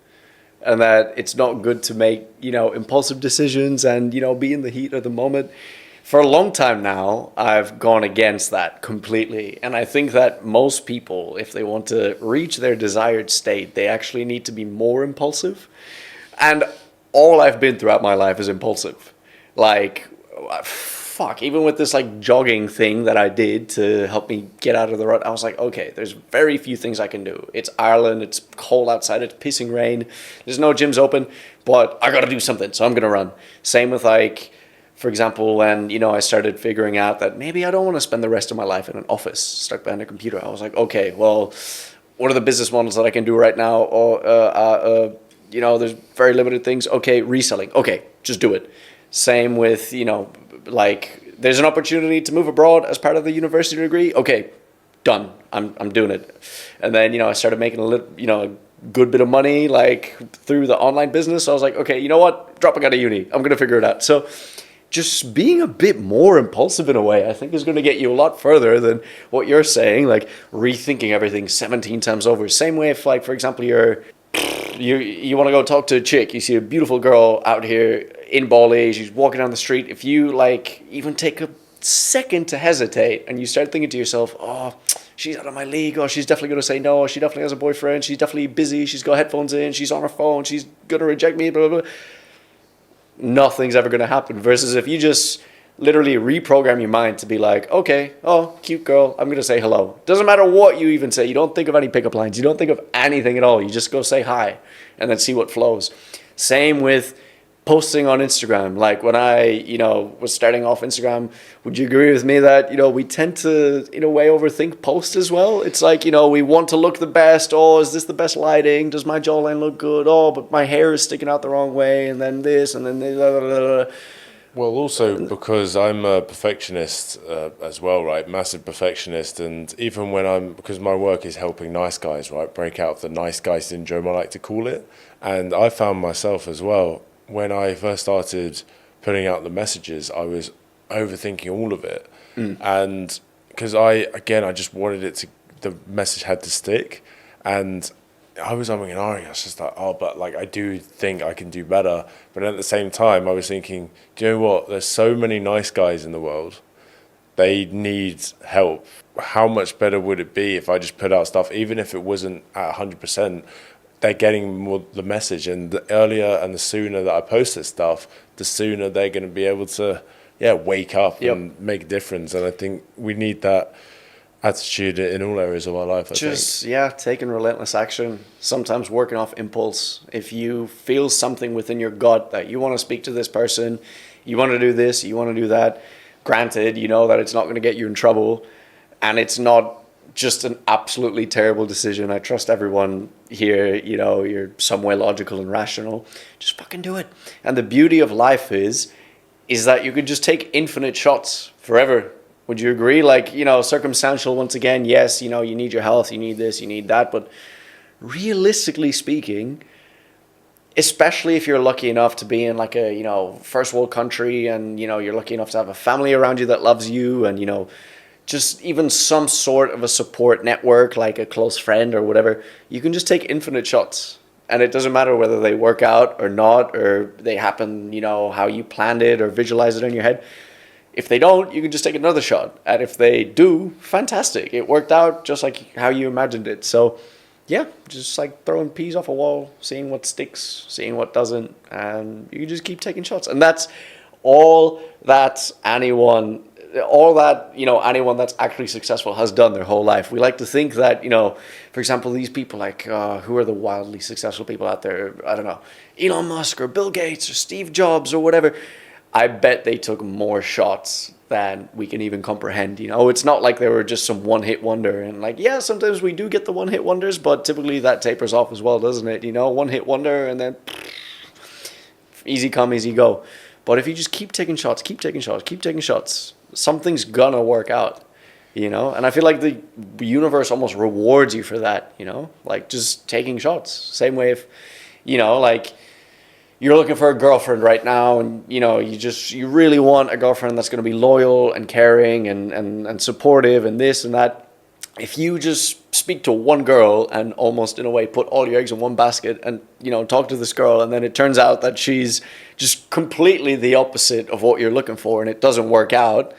and that it's not good to make, impulsive decisions and, be in the heat of the moment. For a long time now, I've gone against that completely. And I think that most people, if they want to reach their desired state, they actually need to be more impulsive. And all I've been throughout my life is impulsive. Like, even with this jogging thing that I did to help me get out of the rut, I was like, okay, there's very few things I can do. It's Ireland, it's cold outside, it's pissing rain, there's no gyms open, but I gotta do something, so I'm gonna run. Same with for example, when, I started figuring out that maybe I don't want to spend the rest of my life in an office stuck behind a computer. I was like, okay, well, what are the business models that I can do right now? Or, there's very limited things. Okay, reselling. Okay, just do it. Same with, there's an opportunity to move abroad as part of the university degree. Okay, done. I'm doing it. And then, I started making a good bit of money, through the online business. So I was like, okay, you know what? Dropping out of uni. I'm going to figure it out. So just being a bit more impulsive in a way, I think is going to get you a lot further than what you're saying, rethinking everything 17 times over. Same way if, for example, you want to go talk to a chick, you see a beautiful girl out here in Bali, she's walking down the street. If you, even take a second to hesitate and you start thinking to yourself, oh, she's out of my league, oh, she's definitely going to say no, she definitely has a boyfriend, she's definitely busy, she's got headphones in, she's on her phone, she's going to reject me, blah, blah, blah. Nothing's ever going to happen. Versus if you just literally reprogram your mind to be like, okay, oh, cute girl, I'm going to say hello. Doesn't matter what you even say. You don't think of any pickup lines. You don't think of anything at all. You just go say hi and then see what flows. Same with posting on Instagram. Like when I, was starting off Instagram, would you agree with me that, we tend to, in a way, overthink posts as well? It's like, we want to look the best. Oh, is this the best lighting? Does my jawline look good? Oh, but my hair is sticking out the wrong way. And then this, and then this, blah, blah, blah, blah. Well, also because I'm a perfectionist as well, right? Massive perfectionist. And even because my work is helping nice guys, right? Break out of the nice guy syndrome, I like to call it. And I found myself as well, when I first started putting out the messages, I was overthinking all of it. And because I just wanted the message had to stick. And I was umming and ahhing. I was just like, oh, but like I do think I can do better. But at the same time, I was thinking, do you know what? There's so many nice guys in the world. They need help. How much better would it be if I just put out stuff, even if it wasn't at 100%? They're getting more the message, and the earlier and the sooner that I post this stuff, the sooner they're going to be able to, wake up and make a difference. And I think we need that attitude in all areas of our life. I think. Taking relentless action, sometimes working off impulse. If you feel something within your gut that you want to speak to this person, you want to do this, you want to do that, granted, you know that it's not going to get you in trouble, and it's not just an absolutely terrible decision. I trust everyone here, you're some way logical and rational. Just fucking do it. And the beauty of life is that you could just take infinite shots forever. Would you agree? Like, circumstantial, once again, yes, you need your health, you need this, you need that. But realistically speaking, especially if you're lucky enough to be in like a, first world country and, you're lucky enough to have a family around you that loves you and, just even some sort of a support network, like a close friend or whatever, you can just take infinite shots. And it doesn't matter whether they work out or not, or they happen, how you planned it or visualize it in your head. If they don't, you can just take another shot. And if they do, fantastic. It worked out just like how you imagined it. So, just like throwing peas off a wall, seeing what sticks, seeing what doesn't. And you just keep taking shots. And that's all that anyone that's actually successful has done their whole life. We like to think that, for example, these people like, who are the wildly successful people out there? I don't know, Elon Musk or Bill Gates or Steve Jobs or whatever. I bet they took more shots than we can even comprehend. It's not like they were just some one-hit wonder. And like, sometimes we do get the one-hit wonders, but typically that tapers off as well, doesn't it? One-hit wonder and then easy come, easy go. But if you just keep taking shots, something's gonna work out, and I feel like the universe almost rewards you for that, like just taking shots. Same way if, like you're looking for a girlfriend right now and, you really want a girlfriend that's going to be loyal and caring and supportive and this and that. If you just speak to one girl and almost in a way put all your eggs in one basket and, talk to this girl, and then it turns out that she's just completely the opposite of what you're looking for and it doesn't work out,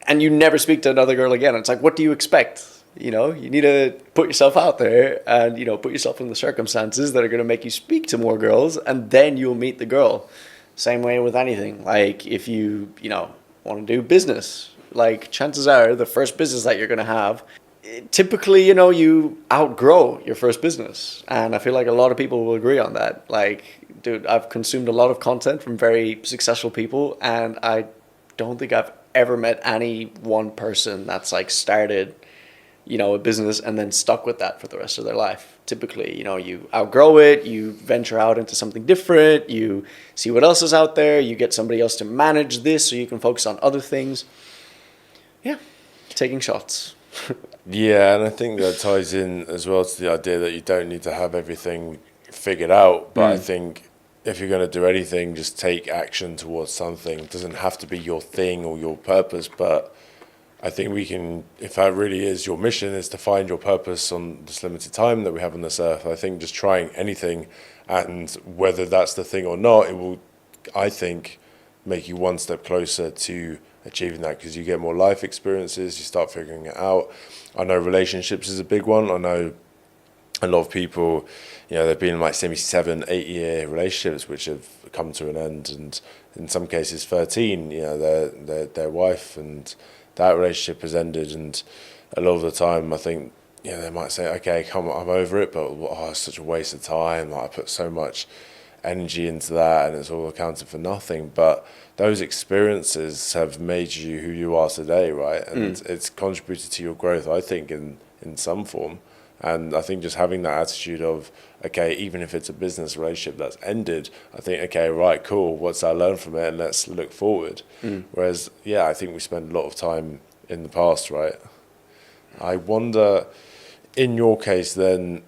and you never speak to another girl again, it's like, what do you expect? You need to put yourself out there and, put yourself in the circumstances that are going to make you speak to more girls, and then you'll meet the girl. Same way with anything. Like if you, want to do business, like chances are the first business that you're going to have, typically, you outgrow your first business. And I feel like a lot of people will agree on that. Like, dude, I've consumed a lot of content from very successful people, and I don't think I've ever met any one person that's like started, a business and then stuck with that for the rest of their life. Typically, you outgrow it, you venture out into something different, you see what else is out there, you get somebody else to manage this so you can focus on other things. Taking shots. Yeah, and I think that ties in as well to the idea that you don't need to have everything figured out. But I think if you're going to do anything, just take action towards something. It doesn't have to be your thing or your purpose, but I think we can, if that really is your mission, is to find your purpose on this limited time that we have on this earth. I think just trying anything, and whether that's the thing or not, it will, I think, make you one step closer to achieving that, because you get more life experiences, you start figuring it out. I know relationships is a big one. I know a lot of people, they've been in like maybe 7, 8 year relationships which have come to an end, and in some cases 13, their wife and that relationship has ended, and a lot of the time I think, they might say, okay, I'm over it, but it's such a waste of time. Like, I put so much energy into that, and it's all accounted for nothing. But those experiences have made you who you are today, right? And it's contributed to your growth, I think, in some form. And I think just having that attitude of, okay, even if it's a business relationship that's ended, I think, okay, right, cool, what's I learned from it, and let's look forward. Whereas, I think we spend a lot of time in the past, right? I wonder, in your case then,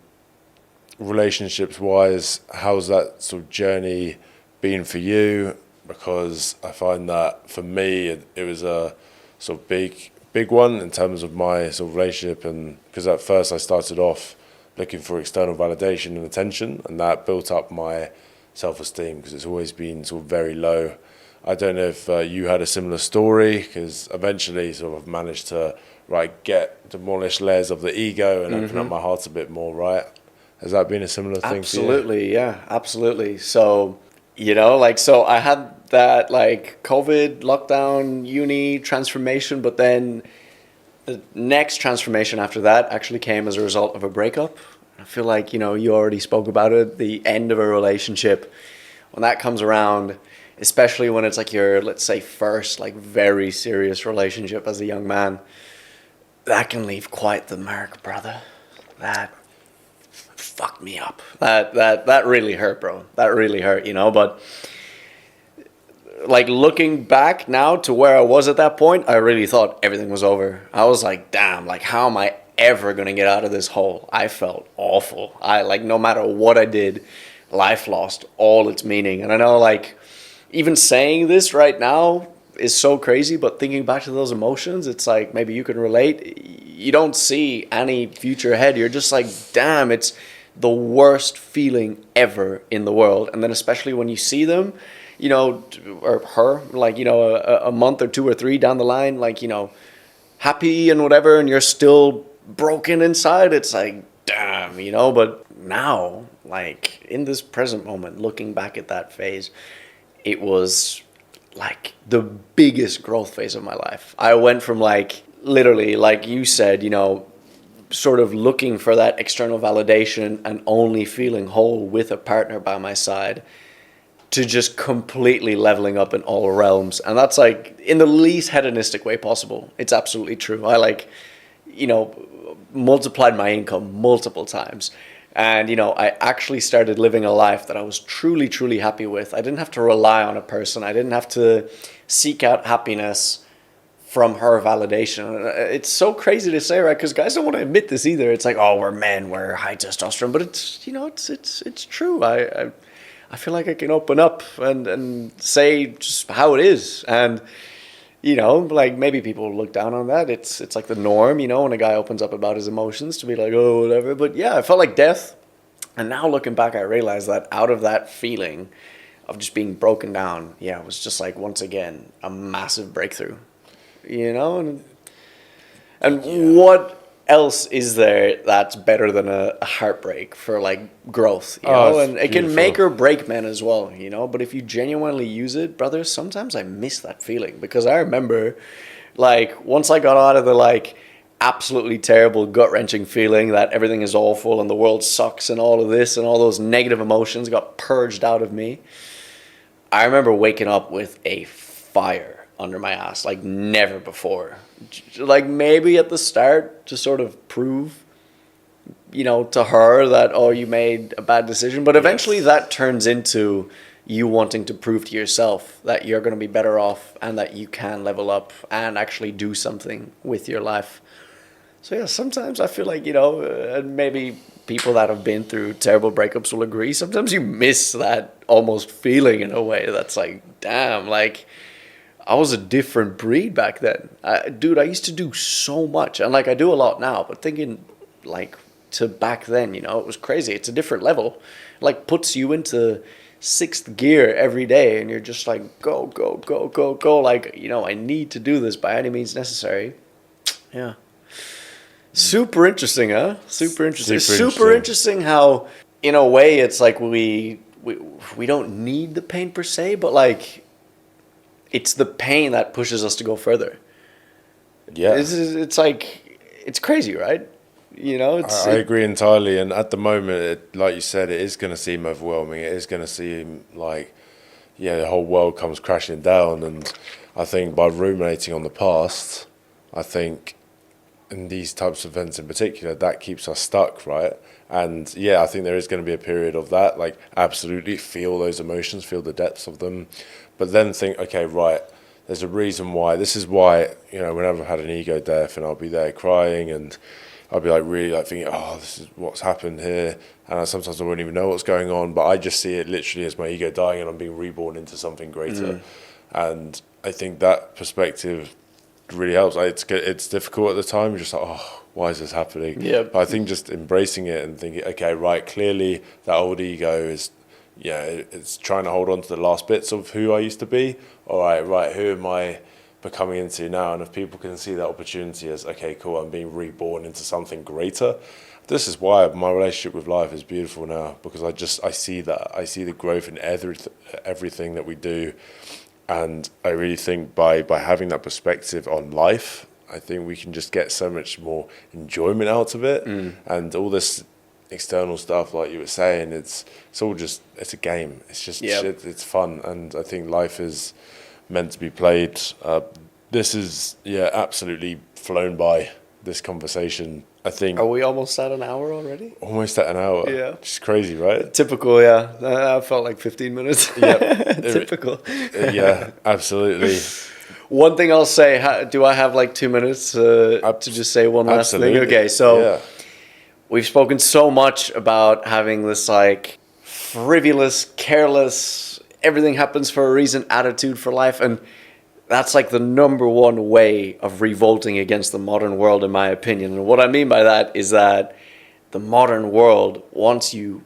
relationships wise, how's that sort of journey been for you? Because I find that for me it was a sort of big one in terms of my sort of relationship, and because at first I started off looking for external validation and attention, and that built up my self-esteem because it's always been sort of very low. I don't know if you had a similar story, because eventually sort of managed to demolish layers of the ego and open up my heart a bit more, right? Has that been a similar thing for you? Absolutely, yeah, absolutely. So, so I had that like COVID, lockdown, uni transformation, but then the next transformation after that actually came as a result of a breakup. I feel like, you already spoke about it, the end of a relationship. When that comes around, especially when it's like your, let's say, first like very serious relationship as a young man, that can leave quite the mark, brother. That fucked me up. That really hurt, bro. That really hurt, but like looking back now to where I was at that point, I really thought everything was over. I was like, damn, like how am I ever going to get out of this hole? I felt awful. No matter what I did, life lost all its meaning. And I know like even saying this right now is so crazy, but thinking back to those emotions, it's like maybe you can relate. You don't see any future ahead. You're just like, damn, it's the worst feeling ever in the world. And then especially when you see them, or her, like, a month or 2 or 3 down the line, like, happy and whatever, and you're still broken inside. It's like, damn, but now, like in this present moment, looking back at that phase, it was like the biggest growth phase of my life. I went from like literally, like you said, sort of looking for that external validation and only feeling whole with a partner by my side, to just completely leveling up in all realms. And that's like in the least hedonistic way possible. It's absolutely true. I multiplied my income multiple times. And, I actually started living a life that I was truly, truly happy with. I didn't have to rely on a person. I didn't have to seek out happiness from her validation. It's so crazy to say, right? Because guys don't want to admit this either. It's like, oh, we're men, we're high testosterone. But it's, it's true. I feel like I can open up and say just how it is. And, like maybe people look down on that. It's like the norm, when a guy opens up about his emotions, to be like, oh, whatever. But yeah, I felt like death. And now looking back, I realized that out of that feeling of just being broken down, it was just like, once again, a massive breakthrough, and what else is there that's better than a heartbreak for like growth, and it can make or break men as well, but if you genuinely use it, brother, sometimes I miss that feeling, because I remember like once I got out of the like absolutely terrible gut-wrenching feeling that everything is awful and the world sucks and all of this and all those negative emotions got purged out of me, I remember waking up with a fire under my ass like never before. Like maybe at the start to sort of prove, to her that, oh, you made a bad decision. But eventually that turns into you wanting to prove to yourself that you're going to be better off and that you can level up and actually do something with your life. So yeah, sometimes I feel like, and maybe people that have been through terrible breakups will agree, sometimes you miss that almost feeling in a way that's like, damn, like I was a different breed back then. Dude, I used to do so much. And like I do a lot now, but thinking like to back then, it was crazy. It's a different level. Like puts you into 6th gear every day and you're just like, go, go, go, go, go. Like, I need to do this by any means necessary. Yeah. Super interesting, huh? Super interesting. Super Super interesting. interesting how, in a way, it's like we don't need the pain per se, but like it's the pain that pushes us to go further. Yeah. It's like it's crazy, right? You know, I agree entirely, and at the moment, like you said, it is going to seem overwhelming. It is going to seem like, yeah, the whole world comes crashing down. And I think by ruminating on the past, I think in these types of events in particular, that keeps us stuck, right? And yeah, I think there is going to be a period of that, like absolutely feel those emotions, feel the depths of them, but then think, okay, right, there's a reason why. This is why, whenever I've had an ego death and I'll be there crying and I'll be like really like thinking, oh, this is what's happened here. And sometimes I won't even know what's going on, but I just see it literally as my ego dying and I'm being reborn into something greater. And I think that perspective really helps. Like, it's difficult at the time. You're just like, oh, why is this happening? Yeah. But I think just embracing it and thinking, okay, right, clearly that old ego is, it's trying to hold on to the last bits of who I used to be. All right, who am I becoming into now? And if people can see that opportunity as, okay, cool, I'm being reborn into something greater. This is why my relationship with life is beautiful now, because I see that. I see the growth in everything that we do. And I really think by having that perspective on life, I think we can just get so much more enjoyment out of it. And all this external stuff, like you were saying, it's all just, it's a game. It's just shit, it's fun. And I think life is meant to be played. This is, absolutely flown by, this conversation. I think... Are we almost at an hour already? Almost at an hour. Yeah. Which is crazy, right? Typical, yeah. I felt like 15 minutes. Yep. Typical. Yeah, absolutely. One thing I'll say, do I have like 2 minutes to just say one last thing? Okay, so we've spoken so much about having this like frivolous, careless, everything happens for a reason attitude for life, and that's like the number one way of revolting against the modern world, in my opinion. And what I mean by that is that the modern world wants you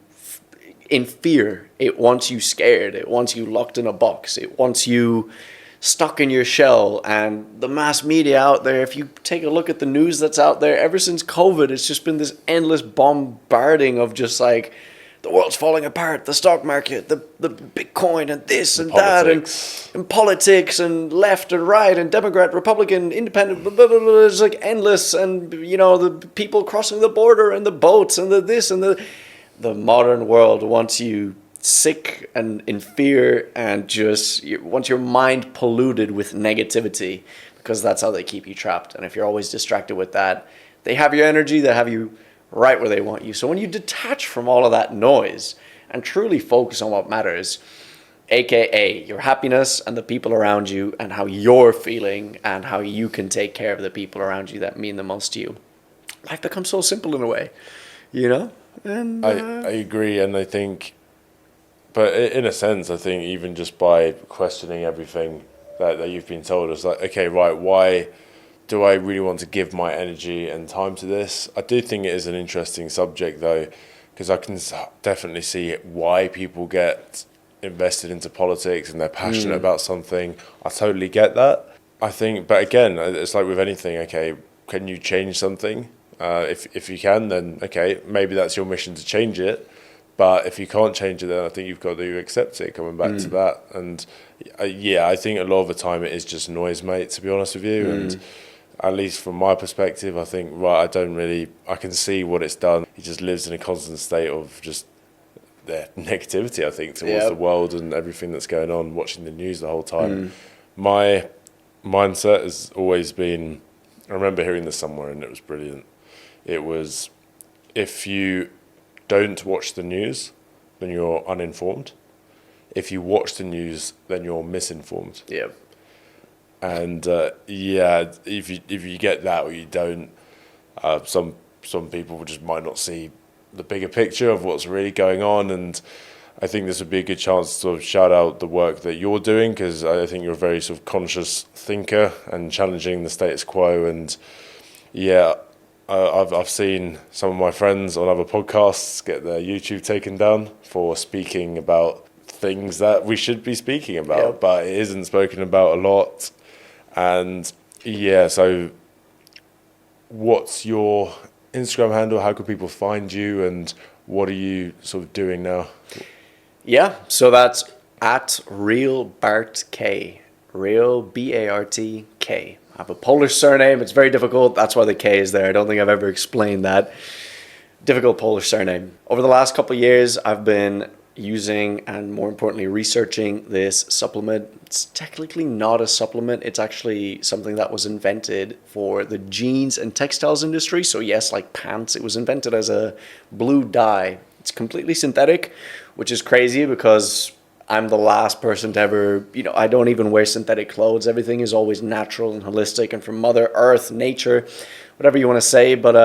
in fear. It wants you scared. It wants you locked in a box. It wants you stuck in your shell. And the mass media out there, if you take a look at the news that's out there, ever since COVID, it's just been this endless bombarding of just like, the world's falling apart, the stock market, the Bitcoin and this and that, and politics and left and right and Democrat, Republican, Independent, blah, blah, blah, blah. It's like endless, and the people crossing the border and the boats and the this and the modern world wants you sick and in fear and just wants your mind polluted with negativity, because that's how they keep you trapped. And if you're always distracted with that, they have your energy, they have you right where they want you. So when you detach from all of that noise and truly focus on what matters, aka your happiness and the people around you and how you're feeling and how you can take care of the people around you that mean the most to you, life becomes so simple in a way, And I agree, and I think, but in a sense, I think even just by questioning everything that you've been told, it's like, okay, right, why do I really want to give my energy and time to this? I do think it is an interesting subject, though, because I can definitely see why people get invested into politics and they're passionate about something. I totally get that. I think, but again, it's like with anything, okay, can you change something? If you can, then okay, maybe that's your mission to change it. But if you can't change it, then I think you've got to accept it, coming back to that. And I think a lot of the time it is just noise, mate, to be honest with you. And at least from my perspective, I think, right, I can see what it's done. He just lives in a constant state of just negativity, I think, towards the world and everything that's going on, watching the news the whole time. My mindset has always been, I remember hearing this somewhere and it was brilliant. It was, if you don't watch the news, then you're uninformed. If you watch the news, then you're misinformed. Yeah. And if you get that or you don't, some people just might not see the bigger picture of what's really going on. And I think this would be a good chance to sort of shout out the work that you're doing, because I think you're a very sort of conscious thinker and challenging the status quo. And I've seen some of my friends on other podcasts get their YouTube taken down for speaking about things that we should be speaking about, but it isn't spoken about a lot. And so what's your Instagram handle? How can people find you, and what are you sort of doing now? Yeah, so that's at real Bart K. Real Bartk. I have a Polish surname. It's very difficult. That's why the K is there. I don't think I've ever explained that. Difficult Polish surname. Over the last couple of years, I've been using and more importantly researching this supplement. It's technically not a supplement. It's actually something that was invented for the jeans and textiles industry. So yes, like pants, it was invented as a blue dye. It's completely synthetic, which is crazy because I'm the last person to ever, I don't even wear synthetic clothes. Everything is always natural and holistic and from Mother Earth, nature, whatever you want to say. But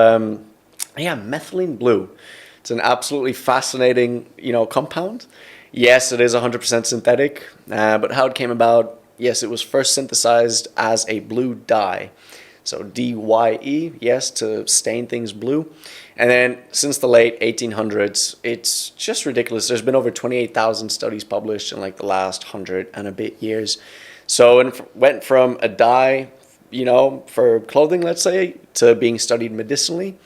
yeah, methylene blue. It's an absolutely fascinating, compound. Yes, it is 100% synthetic, but how it came about, yes, it was first synthesized as a blue dye. So DYE, yes, to stain things blue. And then since the late 1800s, it's just ridiculous. There's been over 28,000 studies published in like the last 100 and a bit years. So it went from a dye, for clothing, let's say, to being studied medicinally.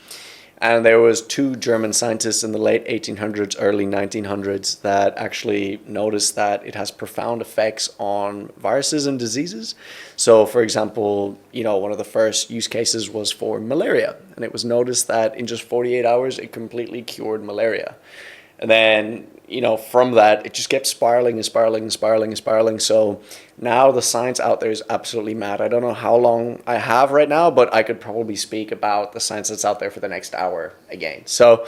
And there was two German scientists in the late 1800s, early 1900s that actually noticed that it has profound effects on viruses and diseases. So, for example, one of the first use cases was for malaria. And it was noticed that in just 48 hours, it completely cured malaria. And then, from that, it just kept spiraling and spiraling and spiraling and spiraling. So now the science out there is absolutely mad. I don't know how long I have right now, but I could probably speak about the science that's out there for the next hour again. So,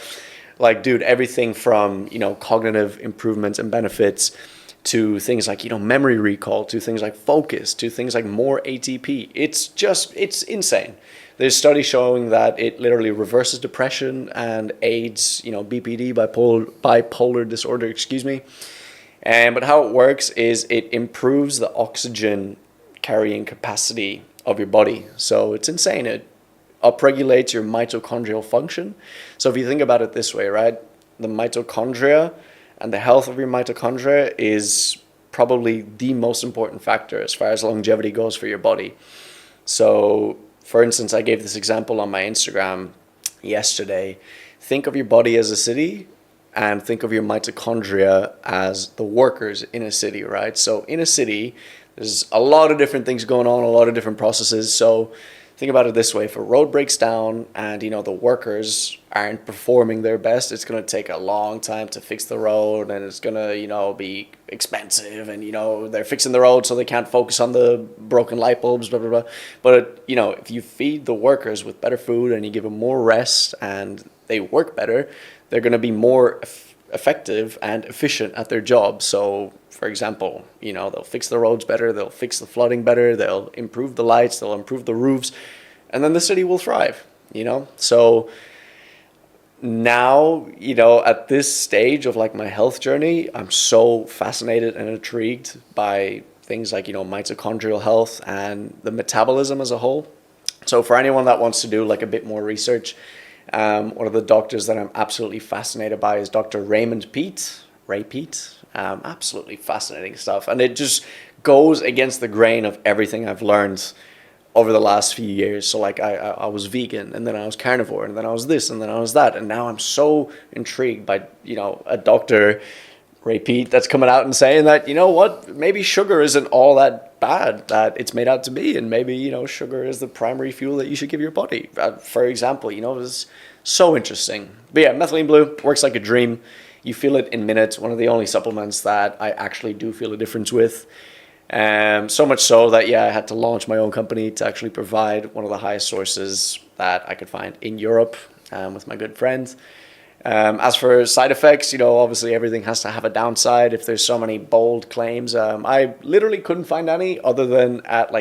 dude, everything from, cognitive improvements and benefits to things like, memory recall, to things like focus, to things like more ATP. It's insane. There's studies showing that it literally reverses depression and aids, BPD, bipolar disorder, but how it works is it improves the oxygen carrying capacity of your body. So it's insane. It upregulates your mitochondrial function. So if you think about it this way, right, the mitochondria and the health of your mitochondria is probably the most important factor as far as longevity goes for your body. So, for instance, I gave this example on my Instagram yesterday. Think of your body as a city and think of your mitochondria as the workers in a city, right? So in a city, there's a lot of different things going on, a lot of different processes. So think about it this way. If a road breaks down and, the workers aren't performing their best, it's going to take a long time to fix the road and it's going to, be expensive and, they're fixing the road so they can't focus on the broken light bulbs, blah, blah, blah. But, if you feed the workers with better food and you give them more rest and they work better, they're going to be more effective and efficient at their job. So, for example, they'll fix the roads better, they'll fix the flooding better, they'll improve the lights, they'll improve the roofs, and then the city will thrive, So now, at this stage of my health journey, I'm so fascinated and intrigued by things like, mitochondrial health and the metabolism as a whole. So for anyone that wants to do a bit more research, one of the doctors that I'm absolutely fascinated by is Dr. Raymond Peat. Ray Peat. Absolutely fascinating stuff. And it just goes against the grain of everything I've learned over the last few years. So I was vegan and then I was carnivore and then I was this and then I was that. And now I'm so intrigued by, a Dr. Ray Peat that's coming out and saying that, maybe sugar isn't all that bad that it's made out to be. And maybe, sugar is the primary fuel that you should give your body. For example, it's so interesting. But yeah, methylene blue works like a dream. You feel it in minutes. One of the only supplements that I actually do feel a difference with. So much so that, I had to launch my own company to actually provide one of the highest sources that I could find in Europe with my good friends. As for side effects, obviously everything has to have a downside. If there's so many bold claims, I literally couldn't find any other than at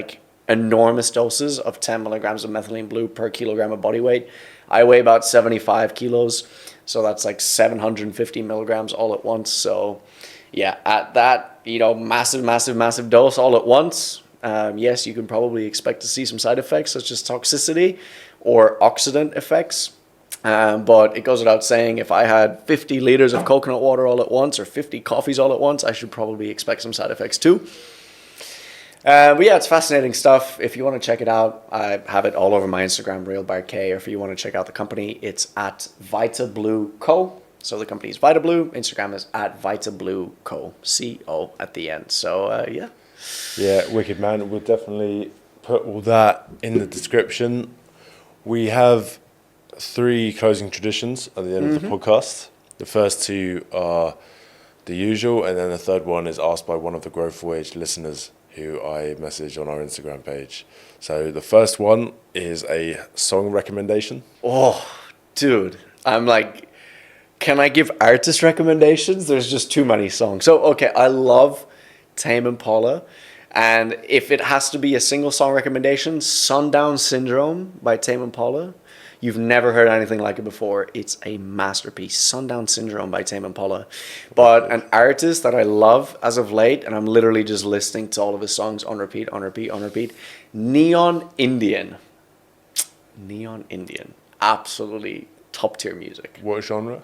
enormous doses of 10 milligrams of methylene blue per kilogram of body weight. I weigh about 75 kilos. So that's 750 milligrams all at once. So yeah, at that, massive, massive, massive dose all at once, yes, you can probably expect to see some side effects such as toxicity or oxidant effects. But it goes without saying, if I had 50 liters of coconut water all at once or 50 coffees all at once, I should probably expect some side effects too. But yeah, it's fascinating stuff. If you want to check it out, I have it all over my Instagram, Real Bart K. Or if you want to check out the company, it's at Vita Blue Co. So the company is Vita Blue. Instagram is at Vita Blue Co. CO at the end. So yeah. Yeah, wicked, man. We'll definitely put all that in the description. We have 3 closing traditions at the end of the podcast. The first 2 are the usual, and then the third one is asked by one of the Growth Voyage listeners who I message on our Instagram page. So the first one is a song recommendation. Oh, dude. I'm like, can I give artist recommendations? There's just too many songs. So, okay, I love Tame Impala. And if it has to be a single song recommendation, Sundown Syndrome by Tame Impala. You've never heard anything like it before. It's a masterpiece. Sundown Syndrome by Tame Impala. But an artist that I love as of late, and I'm literally just listening to all of his songs on repeat, on repeat, on repeat. Neon Indian. Neon Indian. Absolutely top tier music. What genre?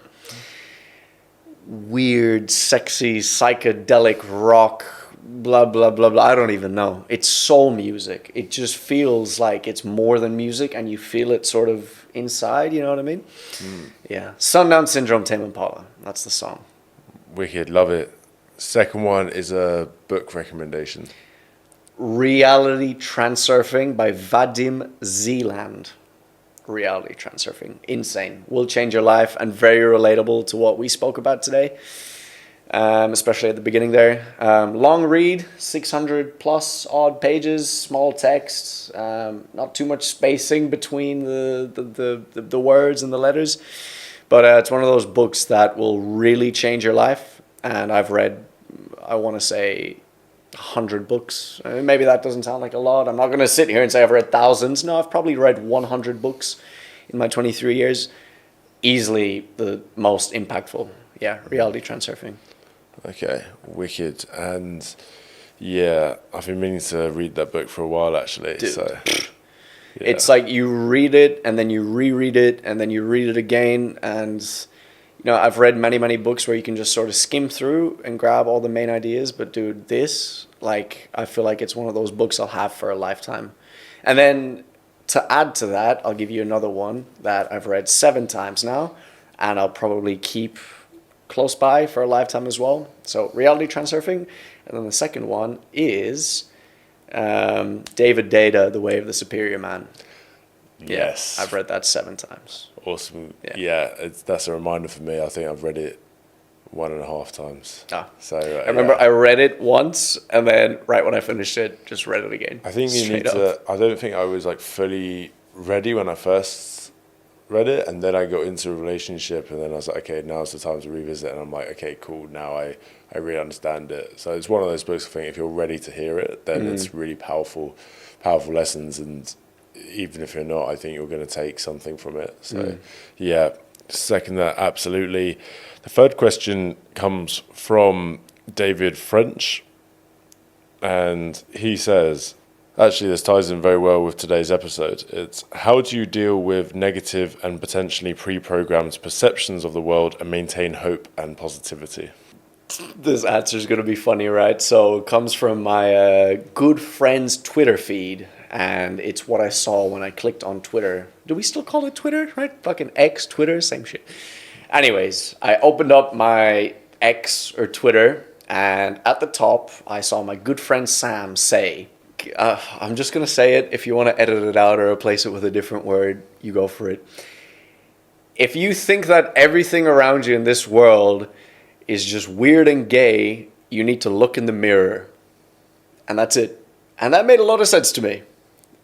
Weird, sexy, psychedelic rock, blah, blah, blah, blah. I don't even know. It's soul music. It just feels like it's more than music, and you feel it sort of inside, you know what I mean? Yeah. Sundown Syndrome, Tame Impala. That's the song. Wicked, love it. Second one is a book recommendation. Reality Transurfing by Vadim Zeland. Reality Transurfing. Insane. Will change your life and very relatable to what we spoke about today. Especially at the beginning there. Long read, 600 plus odd pages, small text, not too much spacing between the words and the letters. But it's one of those books that will really change your life. And I've read, I want to say, 100 books. Maybe that doesn't sound like a lot. I'm not going to sit here and say I've read thousands. No, I've probably read 100 books in my 23 years. Easily the most impactful. Yeah, Reality Transurfing. Okay, wicked. And yeah, I've been meaning to read that book for a while actually. Dude. So yeah. It's like you read it and then you reread it and then you read it again. And you know, I've read many, many books where you can just sort of skim through and grab all the main ideas. But dude, this, like, I feel like it's one of those books I'll have for a lifetime. And then to add to that, I'll give you another one that I've read 7 times now, and I'll probably keep close by for a lifetime as well. So Reality Transurfing. And then the second one is David Data, The Way of the Superior Man. Yes. Yeah, I've read that 7 times. Awesome. Yeah. Yeah, that's a reminder for me. I think I've read it 1.5 times. So I remember I read it once, and then right when I finished it, just read it again. I think you need to. I don't think I was like fully ready when I first read it, and then I got into a relationship, and then I was like, okay, now's the time to revisit, and I'm like, okay, cool, now I really understand it. So it's one of those books. I think if you're ready to hear it, then it's really powerful lessons, and even if you're not, I think you're going to take something from it. So yeah, second that absolutely. The third question comes from David French, and he says, actually this ties in very well with today's episode. It's, how do you deal with negative and potentially pre-programmed perceptions of the world and maintain hope and positivity? This answer is going to be funny, right? So it comes from my good friend's Twitter feed, and it's what I saw when I clicked on Twitter. Do we still call it Twitter, right? Fucking X, Twitter, same shit. Anyways, I opened up my X or Twitter, and at the top, I saw my good friend Sam say, I'm just going to say it. If you want to edit it out or replace it with a different word, you go for it. If you think that everything around you in this world is just weird and gay, you need to look in the mirror. And that's it. And that made a lot of sense to me.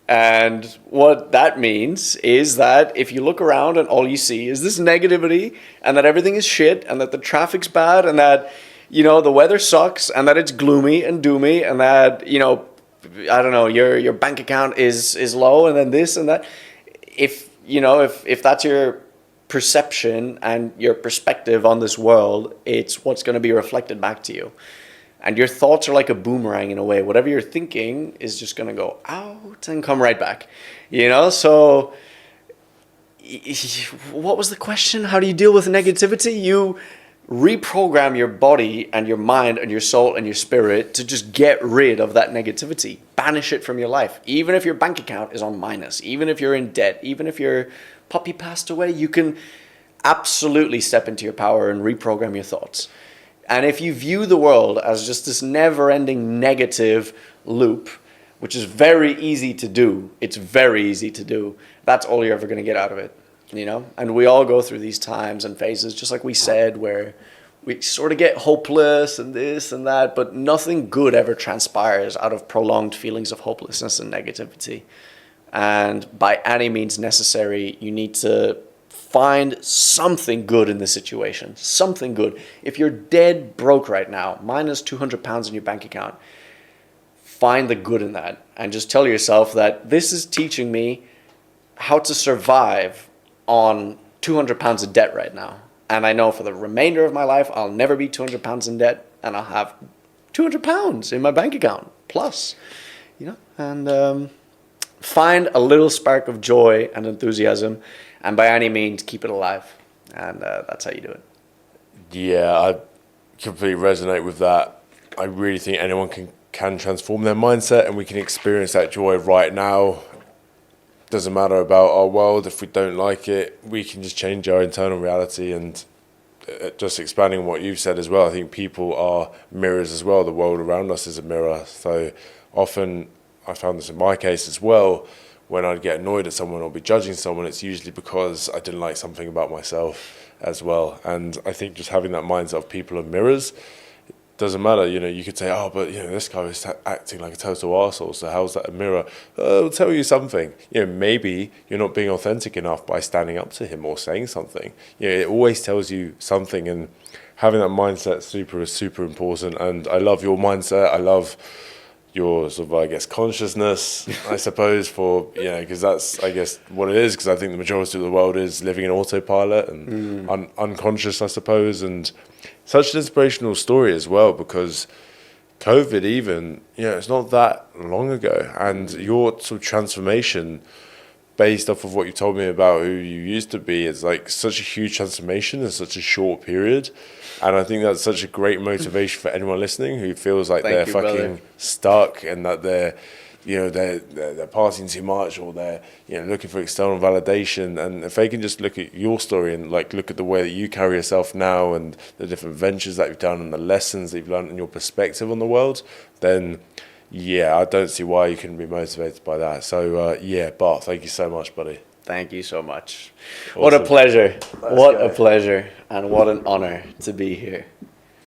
And what that means is that if you look around and all you see is this negativity, and that everything is shit, and that the traffic's bad, and that, you know, the weather sucks, and that it's gloomy and doomy, and that, you know, I don't know, your bank account is low, and then this and that. If, you know, if that's your perception and your perspective on this world, it's what's going to be reflected back to you. And your thoughts are like a boomerang in a way. Whatever you're thinking is just going to go out and come right back. You know, so what was the question? How do you deal with negativity? You reprogram your body and your mind and your soul and your spirit to just get rid of that negativity. Banish it from your life. Even if your bank account is on minus, even if you're in debt, even if your puppy passed away, you can absolutely step into your power and reprogram your thoughts. And if you view the world as just this never-ending negative loop, which is very easy to do, it's very easy to do, that's all you're ever going to get out of it. You know, and we all go through these times and phases, just like we said, where we sort of get hopeless and this and that, but nothing good ever transpires out of prolonged feelings of hopelessness and negativity. And by any means necessary, you need to find something good in the situation, something good. If you're dead broke right now, minus £200 in your bank account, find the good in that and just tell yourself that this is teaching me how to survive on £200 of debt right now. And I know for the remainder of my life, I'll never be £200 in debt, and I'll have £200 in my bank account plus, you know, and find a little spark of joy and enthusiasm, and by any means, keep it alive. And that's how you do it. Yeah, I completely resonate with that. I really think anyone can transform their mindset, and we can experience that joy right now. Doesn't matter about our world. If we don't like it, we can just change our internal reality. And just expanding what you've said as well, I think people are mirrors as well. The world around us is a mirror. So often, I found this in my case as well, when I'd get annoyed at someone or be judging someone, it's usually because I didn't like something about myself as well. And I think just having that mindset of people are mirrors, doesn't matter, you know, you could say, oh, but, you know, this guy is acting like a total arsehole, so how's that a mirror? It'll tell you something. You know, maybe you're not being authentic enough by standing up to him or saying something. You know, it always tells you something, and having that mindset is super important. And I love your mindset. I love your sort of, I guess, consciousness, I suppose, for, you know, because that's, I guess, what it is, because I think the majority of the world is living in autopilot and unconscious, I suppose, and such an inspirational story as well, because COVID even, you know, it's not that long ago, and your sort of transformation based off of what you told me about who you used to be, it's like such a huge transformation in such a short period. And I think that's such a great motivation for anyone listening who feels like they're fucking stuck, and that they're, you know, they're partying too much, or they're, you know, looking for external validation. And if they can just look at your story and like look at the way that you carry yourself now, and the different ventures that you've done, and the lessons that you've learned, and your perspective on the world, then yeah, I don't see why you couldn't be motivated by that. So yeah, Bart, thank you so much, buddy. Thank you so much. Awesome. What a pleasure. What a pleasure, and what an honor to be here.